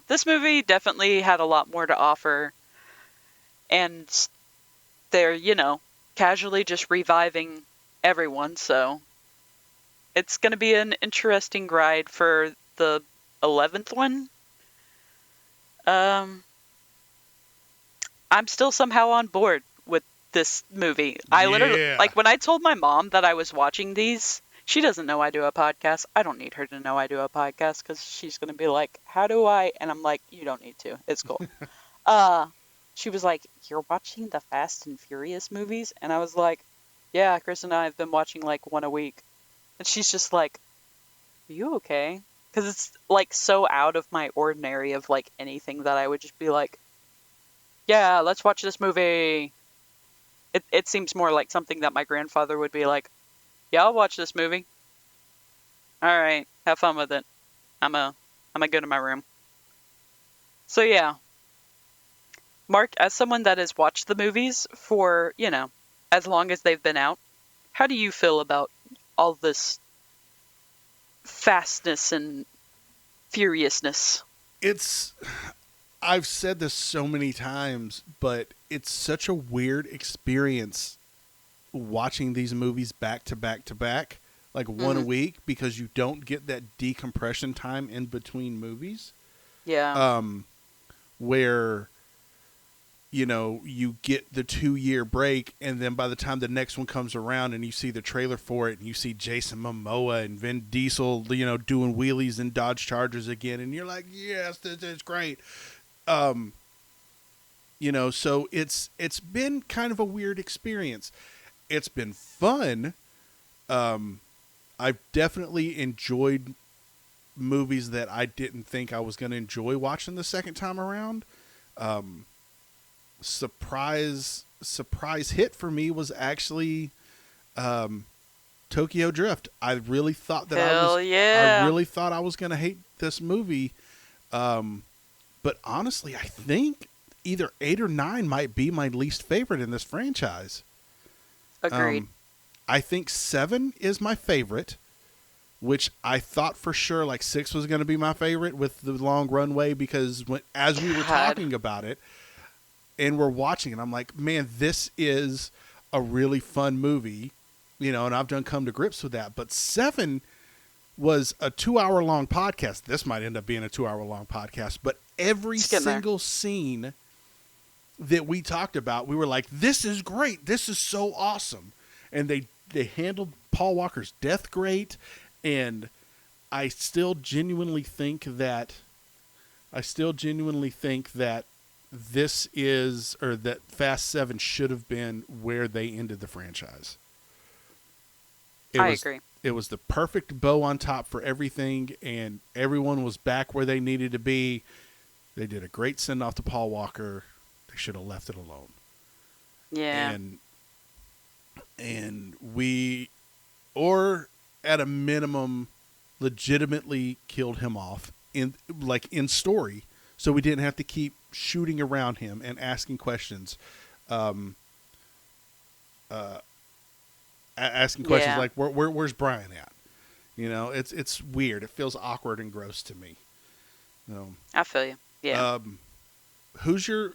this movie definitely had a lot more to offer, and they're casually just reviving everyone, so it's going to be an interesting ride for the 11th one. Um, I'm still somehow on board with this movie. I literally, Yeah. like, when I told my mom that I was watching these, she doesn't know I do a podcast. I don't need her to know I do a podcast because she's going to be like, how do I? And I'm like, you don't need to. It's cool. Uh, she was like, you're watching the Fast and Furious movies? And I was like, yeah, Chris and I have been watching like one a week. And she's just like, are you okay? Because it's like so out of my ordinary of like anything that I would just be like, yeah, let's watch this movie. It seems more like something that my grandfather would be like, yeah, I'll watch this movie. All right, have fun with it. I'm a go to my room. So yeah, Mark, as someone that has watched the movies for, as long as they've been out, how do you feel about all this fastness and furiousness? It's I've said this so many times, but it's such a weird experience watching these movies back to back to back, like one a Mm-hmm. week, because you don't get that decompression time in between movies. Yeah. Where you get the 2 year break, and then by the time the next one comes around and you see the trailer for it and you see Jason Momoa and Vin Diesel doing wheelies in Dodge Chargers again, and you're like, yes, this is great. So it's been kind of a weird experience. It's been fun. I've definitely enjoyed movies that I didn't think I was going to enjoy watching the second time around. Surprise hit for me was actually Tokyo Drift. I really thought that Hell I yeah. really thought I was going to hate this movie. But honestly, I think either 8 or 9 might be my least favorite in this franchise. Agreed. I think 7 is my favorite, which I thought for sure like 6 was going to be my favorite with the long runway, because as we were God. talking about it and we're watching it, I'm like, man, this is a really fun movie, and I've done come to grips with that. But 7 was a 2 hour long podcast. This might end up being a 2 hour long podcast, but every It's getting there. single scene that we talked about, we were like, this is great. This is so awesome. And they handled Paul Walker's death great. And I still genuinely think that this is, or that Fast 7 should have been where they ended the franchise. I agree. It was the perfect bow on top for everything, and everyone was back where they needed to be. They did a great send off to Paul Walker. They should have left it alone. Yeah. And we, or at a minimum, legitimately killed him off in story, so we didn't have to keep shooting around him and asking questions. Asking questions Yeah. like, where's Brian at? It's weird. It feels awkward and gross to me. I feel you. Yeah. Who's your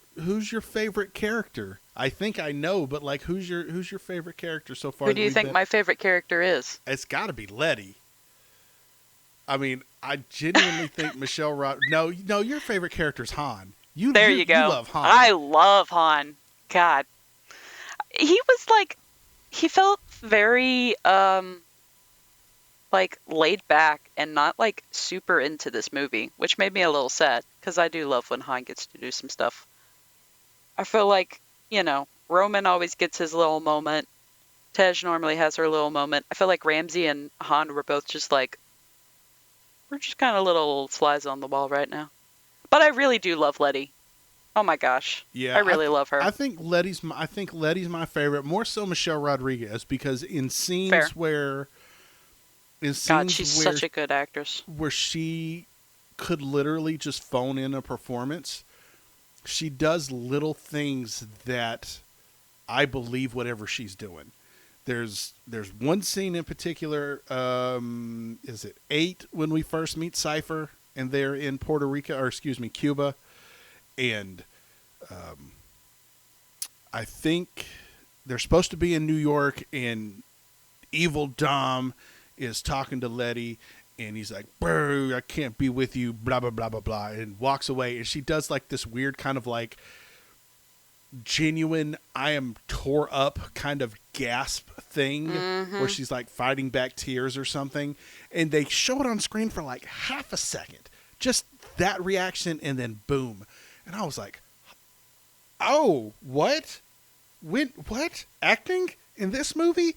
favorite character? I think I know, but like, who's your favorite character so far? Who do you think my favorite character is? It's got to be Letty. I mean, I genuinely think Michelle No, your favorite character is Han. You go. You love Han. I love Han. God. He was like, he felt very, like laid back and not like super into this movie, which made me a little sad because I do love when Han gets to do some stuff. I feel like, Roman always gets his little moment. Tej normally has her little moment. I feel like Ramsey and Han were both just like, we're just kind of little flies on the wall right now. But I really do love Letty. Oh my gosh. I Yeah, really love her. I think Letty's my favorite. More so Michelle Rodriguez, because Fair. in God, scenes she's such a good actress. where she could literally just phone in a performance, she does little things that I believe whatever she's doing. There's one scene in particular. Is it 8 when we first meet Cypher and they're in Puerto Rico, or excuse me, Cuba, and I think they're supposed to be in New York, and Evil Dom is talking to Letty, and he's like, "Brr, I can't be with you," blah blah blah blah blah, and walks away. And she does like this weird kind of like genuine I am tore up kind of gasp thing where Mm-hmm. she's like fighting back tears or something, and they show it on screen for like half a second, just that reaction, and then boom. And I was like, oh, what? What acting in this movie?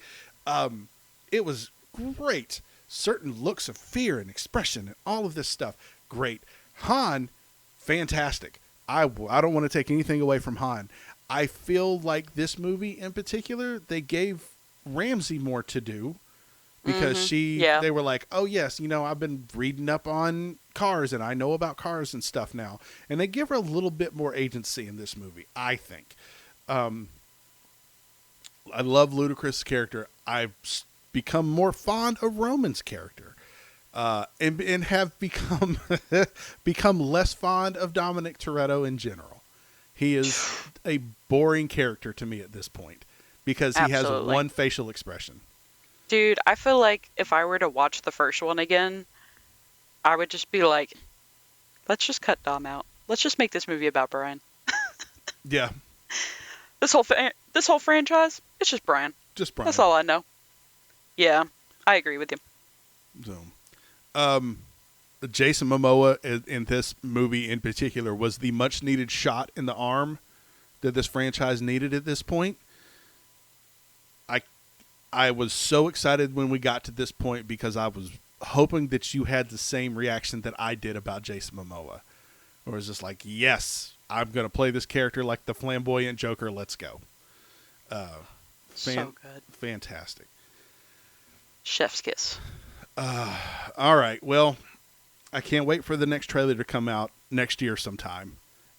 It was great. Certain looks of fear and expression and all of this stuff, great. Han, fantastic. I don't want to take anything away from Han. I feel like this movie in particular, they gave Ramsey more to do, because Mm-hmm. Yeah. they were like, oh yes, I've been reading up on cars and I know about cars and stuff now, and they give her a little bit more agency in this movie, I think. I love Ludacris' character. I've become more fond of Roman's character, and have become become less fond of Dominic Toretto in general. He is a boring character to me at this point, because he has Absolutely. one facial expression. Dude, I feel like if I were to watch the first one again, I would just be like, let's just cut Dom out. Let's just make this movie about Brian. Yeah, This whole franchise, it's just Brian. just That's Brian. all I know. Yeah, I agree with you. So, um, Jason Momoa in this movie in particular was the much needed shot in the arm that this franchise needed at this point. I I was so excited when we got to this point, because I was hoping that you had the same reaction that I did about Jason Momoa. Or it was just like, yes, I'm going to play this character like the flamboyant Joker. Let's go. So good. Fantastic. Chef's kiss. All right. Well, I can't wait for the next trailer to come out next year sometime.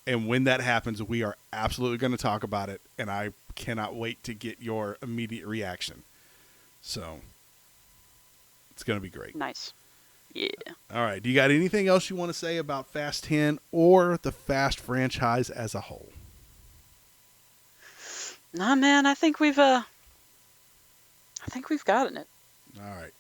And when that happens, we are absolutely going to talk about it. And I cannot wait to get your immediate reaction. So it's going to be great. Nice. Yeah. All right. Do you got anything else you want to say about Fast 10 or the Fast franchise as a whole? Nah, man, I think we've gotten it. All right.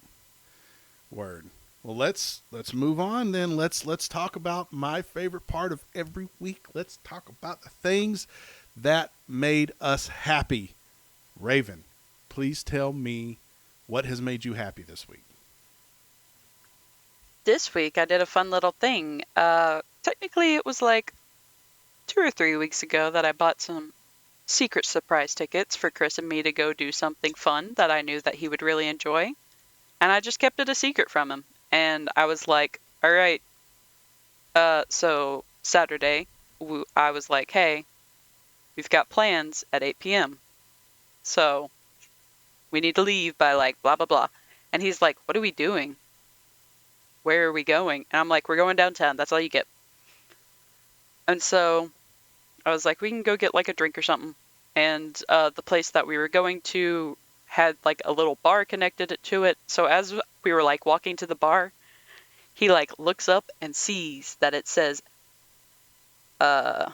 Word. Well, let's move on then. Let's talk about my favorite part of every week. Let's talk about the things that made us happy. Raven, please tell me what has made you happy this week. This week I did a fun little thing. Technically it was like 2 or 3 weeks ago that I bought some secret surprise tickets for Chris and me to go do something fun that I knew that he would really enjoy. And I just kept it a secret from him. And I was like, all right. So Saturday, I was like, hey, we've got plans at 8 p.m. So we need to leave by like blah, blah, blah. And he's like, what are we doing? Where are we going? And I'm like, we're going downtown. That's all you get. And so I was like, we can go get like a drink or something. And the place that we were going to had like a little bar connected to it. So as we were like walking to the bar, he like looks up and sees that it says Cowboy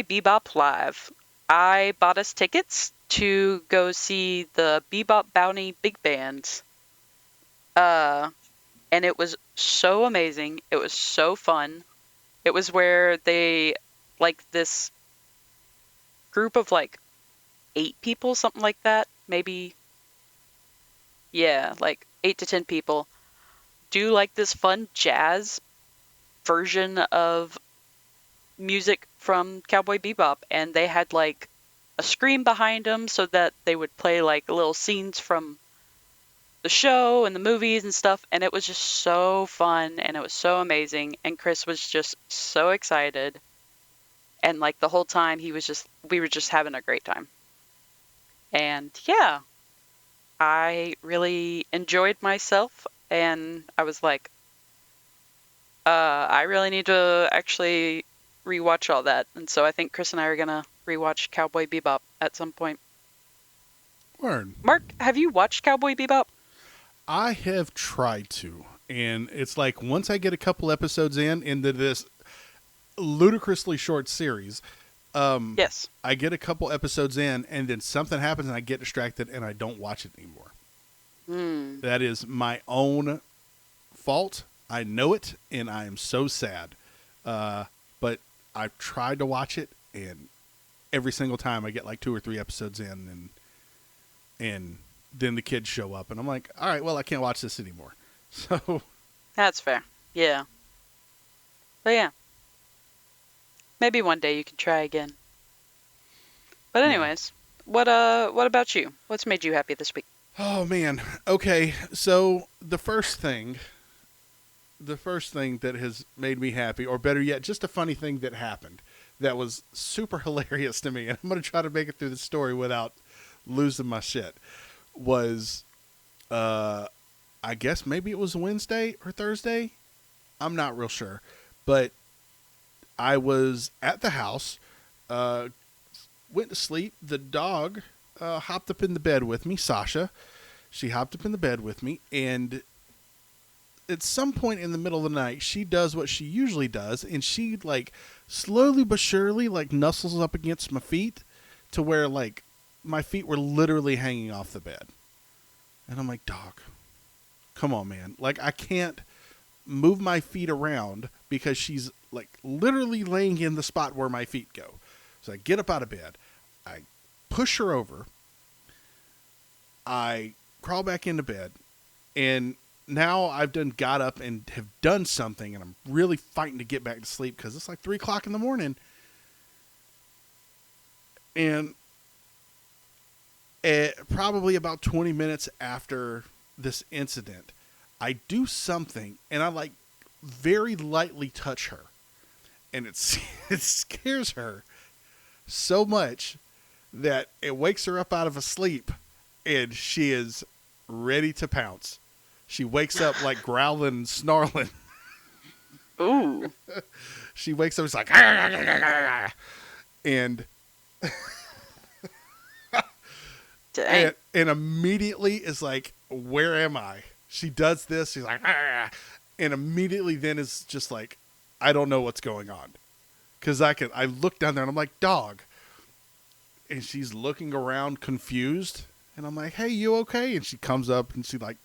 Bebop Live. I bought us tickets to go see the Bebop Bounty Big Band. And it was so amazing. It was so fun. It was where they, like, this group of like 8 people, something like that, maybe. Yeah, like 8 to 10 people do like this fun jazz version of music from Cowboy Bebop, and they had like a screen behind them so that they would play like little scenes from the show and the movies and stuff. And it was just so fun and it was so amazing. And Chris was just so excited. And like the whole time we were just having a great time. And yeah, I really enjoyed myself. And I was like, I really need to actually rewatch all that. And so I think Chris and I are going to rewatch Cowboy Bebop at some point. Word. Mark, have you watched Cowboy Bebop? I have tried to, and it's like once I get a couple episodes into this ludicrously short series, Yes. I get a couple episodes in, and then something happens, and I get distracted, and I don't watch it anymore. That is my own fault. I know it, and I am so sad. But I've tried to watch it, and every single time I get like 2 or 3 episodes in, and then the kids show up, and I'm like, all right, well, I can't watch this anymore. So That's fair. Yeah. But yeah. Maybe one day you can try again. But anyways, what about you? What's made you happy this week? oh man, okay. So the first thing that has made me happy, or better yet, just a funny thing that happened that was super hilarious to me, and I'm going to try to make it through the story without losing my shit, was, I guess maybe it was Wednesday or Thursday. I'm not real sure. But I was at the house, went to sleep. The dog hopped up in the bed with me, Sasha. She hopped up in the bed with me, and at some point in the middle of the night, she does what she usually does, and she, like, slowly but surely, like, nuzzles up against my feet to where, like, my feet were literally hanging off the bed. And I'm like, dog, come on, man. Like, I can't move my feet around because she's, like, literally laying in the spot where my feet go. So I get up out of bed. I push her over. I crawl back into bed. And now I've got up and have done something, and I'm really fighting to get back to sleep because it's like 3 o'clock in the morning. And probably about 20 minutes after this incident, I do something, and I, like, very lightly touch her. And it scares her so much that it wakes her up out of a sleep, and she is ready to pounce. She wakes up, like, growling and snarling. Ooh. She wakes up, it's like, and Dang. and immediately is like, where am I? She does this. She's like, and immediately then is just like, I don't know what's going on. Because I look down there and I'm like, dog. And she's looking around confused. And I'm like, hey, you okay? And she comes up and she, like,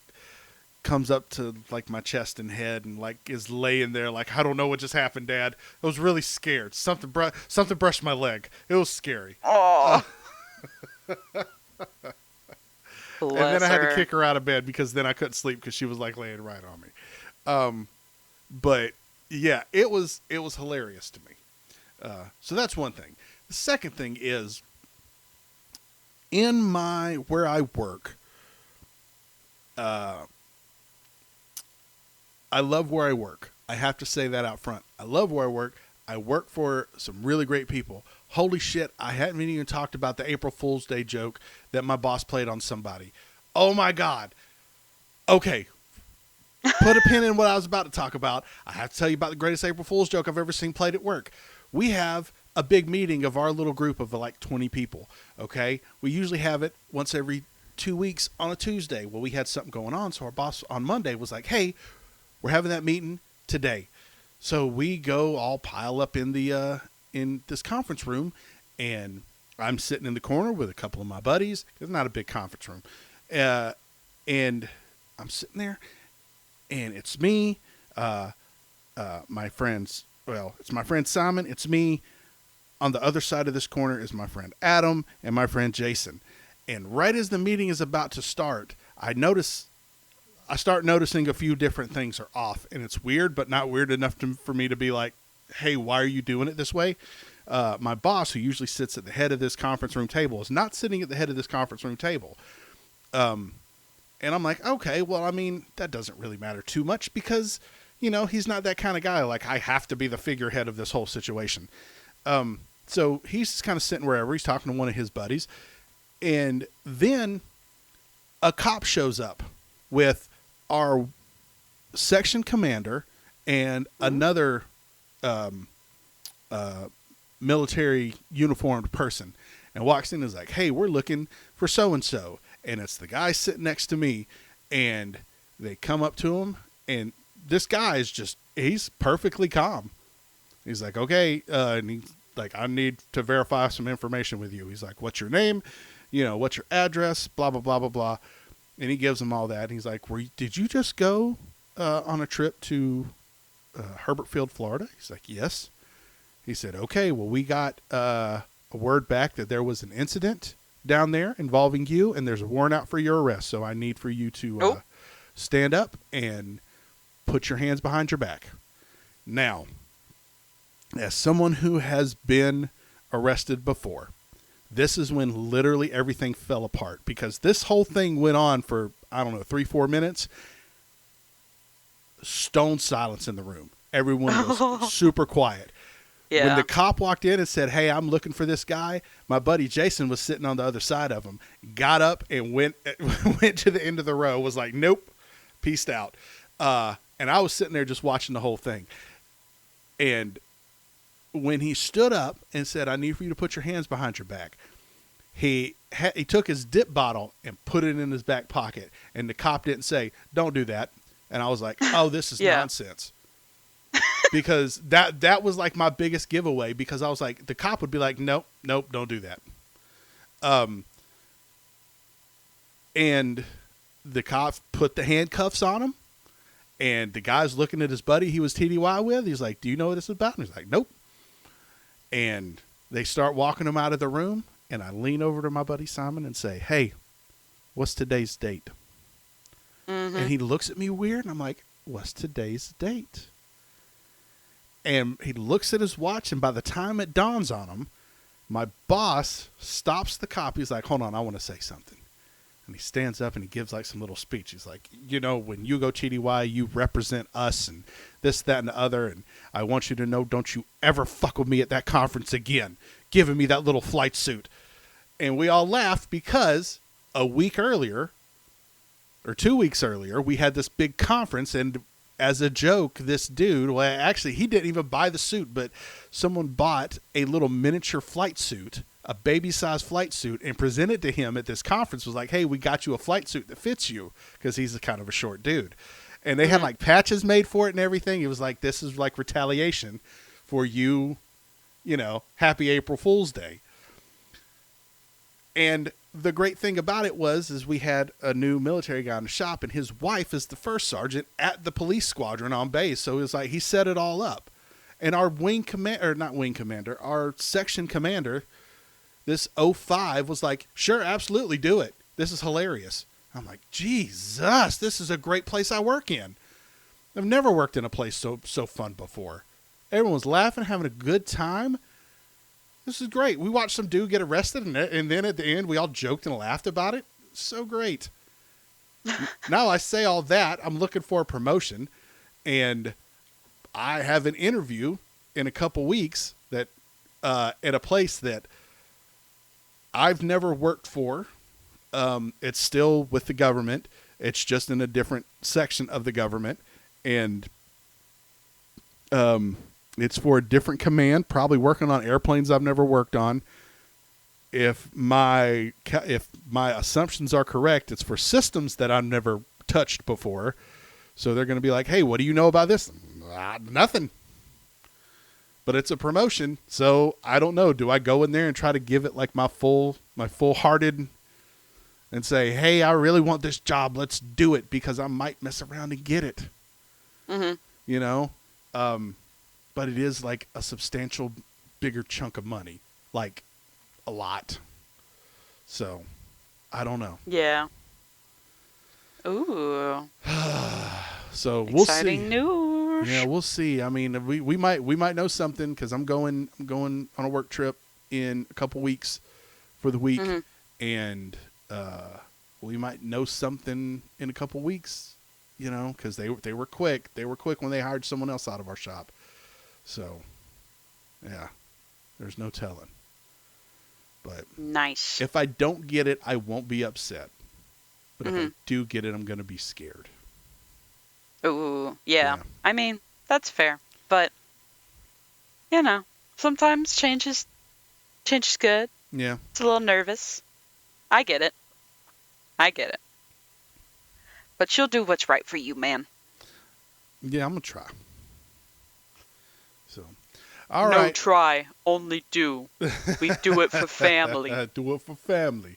comes up to, like, my chest and head and, like, is laying there like, I don't know what just happened, Dad. I was really scared. Something brushed my leg. It was scary. Oh. And then I had to kick her out of bed because then I couldn't sleep because she was, like, laying right on me. But yeah, it was hilarious to me. So that's one thing. The second thing is, where I work, I love where I work. I have to say that out front. I love where I work. I work for some really great people. Holy shit, I hadn't even talked about the April Fool's Day joke that my boss played on somebody. Oh my God. Okay. Put a pin in what I was about to talk about. I have to tell you about the greatest April Fool's joke I've ever seen played at work. We have a big meeting of our little group of like 20 people. Okay. We usually have it once every 2 weeks on a Tuesday. Well, we had something going on. So our boss on Monday was like, hey, we're having that meeting today. So we go all pile up in this conference room, and I'm sitting in the corner with a couple of my buddies. It's not a big conference room. And I'm sitting there, and it's me, my friends. Well, it's my friend Simon. It's me. On the other side of this corner is my friend Adam and my friend Jason. And right as the meeting is about to start, I start noticing a few different things are off, and it's weird, but not weird enough for me to be like, hey, why are you doing it this way? my boss, who usually sits at the head of this conference room table, is not sitting at the head of this conference room table. And I'm like, okay, well, I mean, that doesn't really matter too much because, he's not that kind of guy. Like, I have to be the figurehead of this whole situation. So he's just kind of sitting wherever. He's talking to one of his buddies. And then a cop shows up with our section commander and another military uniformed person, and walks in and is like, hey, we're looking for so-and-so. And it's the guy sitting next to me, and they come up to him, and this guy is he's perfectly calm. He's like, okay, and he's like, I need to verify some information with you. He's like, what's your name? What's your address? Blah, blah, blah, blah, blah. And he gives him all that. And he's like, did you just go on a trip to Herbert Field, Florida? He's like, yes. He said, okay, well, we got a word back that there was an incident down there involving you, and there's a warrant out for your arrest. So I need for you to stand up and put your hands behind your back. Now, as someone who has been arrested before, this is when literally everything fell apart, because this whole thing went on for, 3-4 minutes. Stone silence in the room. Everyone was super quiet. Yeah. When the cop walked in and said, hey, I'm looking for this guy, my buddy Jason was sitting on the other side of him, got up and went to the end of the row, was like, nope, peaced out. And I was sitting there just watching the whole thing. And when he stood up and said, I need for you to put your hands behind your back, he took his dip bottle and put it in his back pocket. And the cop didn't say, don't do that. And I was like, oh, this is nonsense. Because that was like my biggest giveaway, because I was like, the cop would be like, nope, don't do that. And the cop put the handcuffs on him, and the guy's looking at his buddy he was TDY with. He's like, do you know what this is about? And he's like, nope. And they start walking him out of the room, and I lean over to my buddy Simon and say, hey, what's today's date? Mm-hmm. And he looks at me weird, and I'm like, what's today's date? And he looks at his watch, and by the time it dawns on him, my boss stops the cop. He's like, hold on, I want to say something. And he stands up and he gives like some little speech. He's like, when you go TDY, you represent us and this, that, and the other. And I want you to know, don't you ever fuck with me at that conference again, giving me that little flight suit. And we all laughed because a week earlier, or 2 weeks earlier, we had this big conference, and as a joke, this dude, well, actually, he didn't even buy the suit, but someone bought a little miniature flight suit, a baby-sized flight suit, and presented to him at this conference. Was like, hey, we got you a flight suit that fits you, because he's kind of a short dude. And they had like patches made for it and everything. It was like, this is like retaliation for you, happy April Fool's Day. And the great thing about it is we had a new military guy in the shop, and his wife is the first sergeant at the police squadron on base. So it was like, he set it all up. And our our section commander, this 05, was like, sure, absolutely do it. This is hilarious. I'm like, Jesus, this is a great place I work in. I've never worked in a place so fun before. Everyone was laughing, having a good time. This is great. We watched some dude get arrested, and then at the end, we all joked and laughed about it. So great. Now I say all that, I'm looking for a promotion, and I have an interview in a couple weeks that at a place that I've never worked for. It's still with the government. It's just in a different section of the government, and it's for a different command, probably working on airplanes I've never worked on. If my assumptions are correct, it's for systems that I've never touched before. So they're going to be like, hey, what do you know about this? Nothing. But it's a promotion, so I don't know. Do I go in there and try to give it like my full-hearted and say, hey, I really want this job. Let's do it, because I might mess around and get it. Mm-hmm. But it is like a substantial, bigger chunk of money, like a lot. So, I don't know. Yeah. Ooh. So we'll see. Exciting news. gosh. Yeah, we'll see. I mean, we might know something because I'm going on a work trip in a couple weeks for the week, Mm-hmm. and we might know something in a couple weeks. You know, because they were quick. They were quick when they hired someone else out of our shop. So, yeah, there's no telling. But Nice. if I don't get it, I won't be upset. But if I Mm-hmm. do get it, I'm going to be scared. Ooh, yeah. Yeah. I mean, that's fair. But, you know, sometimes change is good. Yeah. It's a little nervous. I get it. But you'll do what's right for you, man. Yeah, I'm going to try. So, all No right. try, only do. We do it for family. Do it for family.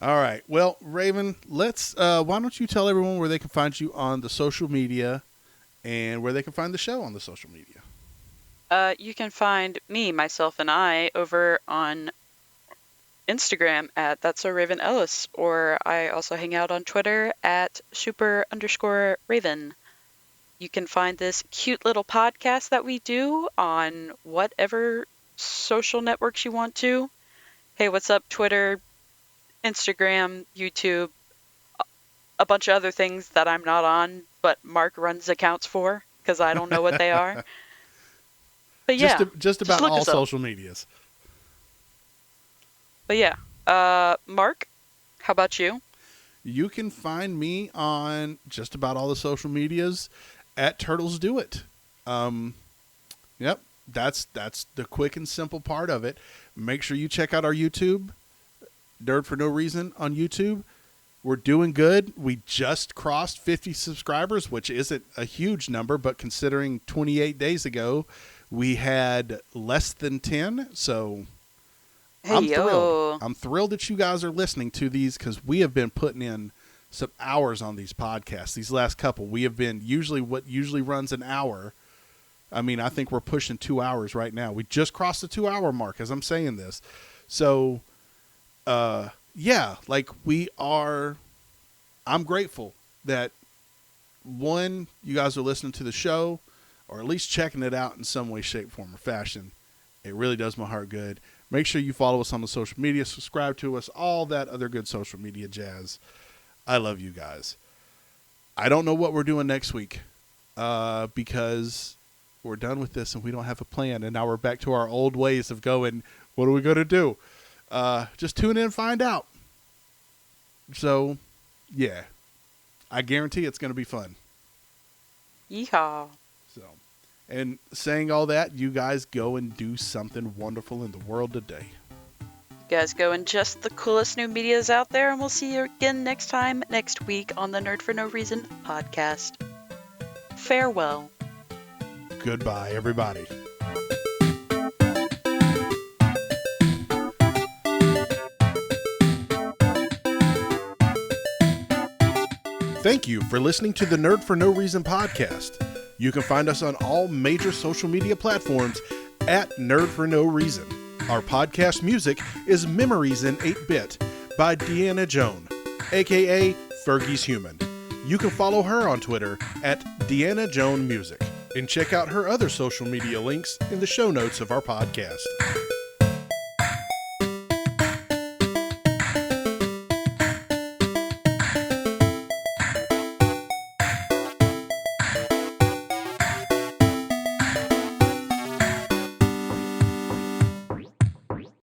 All right. Well, Raven, let's. Why don't you tell everyone where they can find you on the social media, and where they can find the show on the social media? You can find me, myself, and I over on Instagram at That's So Raven Ellis, or I also hang out on Twitter at super_Raven. You can find this cute little podcast that we do on whatever social networks you want to. Hey, what's up, Twitter, Instagram, YouTube, a bunch of other things that I'm not on, but Mark runs accounts for because I don't know what they are. But yeah, just about look all us up. social medias. But yeah, Mark, how about you? You can find me on just about all the social medias at Turtles Do It. Yep, that's the quick and simple part of it. Make sure you check out our YouTube, Nerd for No Reason on YouTube. We're doing good. We just crossed 50 subscribers, which isn't a huge number, but considering 28 days ago we had less than 10, so Hey, I'm yo. thrilled. I'm thrilled that you guys are listening to these because we have been putting in some hours on these podcasts. These last couple, we have been what usually runs an hour. I mean, I think we're pushing 2 hours right now. We just crossed the 2 hour mark as I'm saying this. So, yeah, like I'm grateful that one, you guys are listening to the show or at least checking it out in some way, shape, form, or fashion. It really does my heart good. Make sure you follow us on the social media, subscribe to us, all that other good social media jazz. I love you guys. I don't know what we're doing next week because we're done with this and we don't have a plan. And now we're back to our old ways of going, what are we going to do? Just tune in and find out. So, yeah, I guarantee it's going to be fun. Yeehaw. So, and saying all that, you guys go and do something wonderful in the world today. You guys go ingest the coolest new medias out there, and we'll see you again next week on the Nerd for No Reason podcast. Farewell. Goodbye, everybody. Thank you for listening to the Nerd for No Reason podcast. You can find us on all major social media platforms at Nerd for No Reason. Our podcast music is Memories in 8-Bit by Deanna Joan, aka Fergie's Human. You can follow her on Twitter at Deanna Joan Music and check out her other social media links in the show notes of our podcast.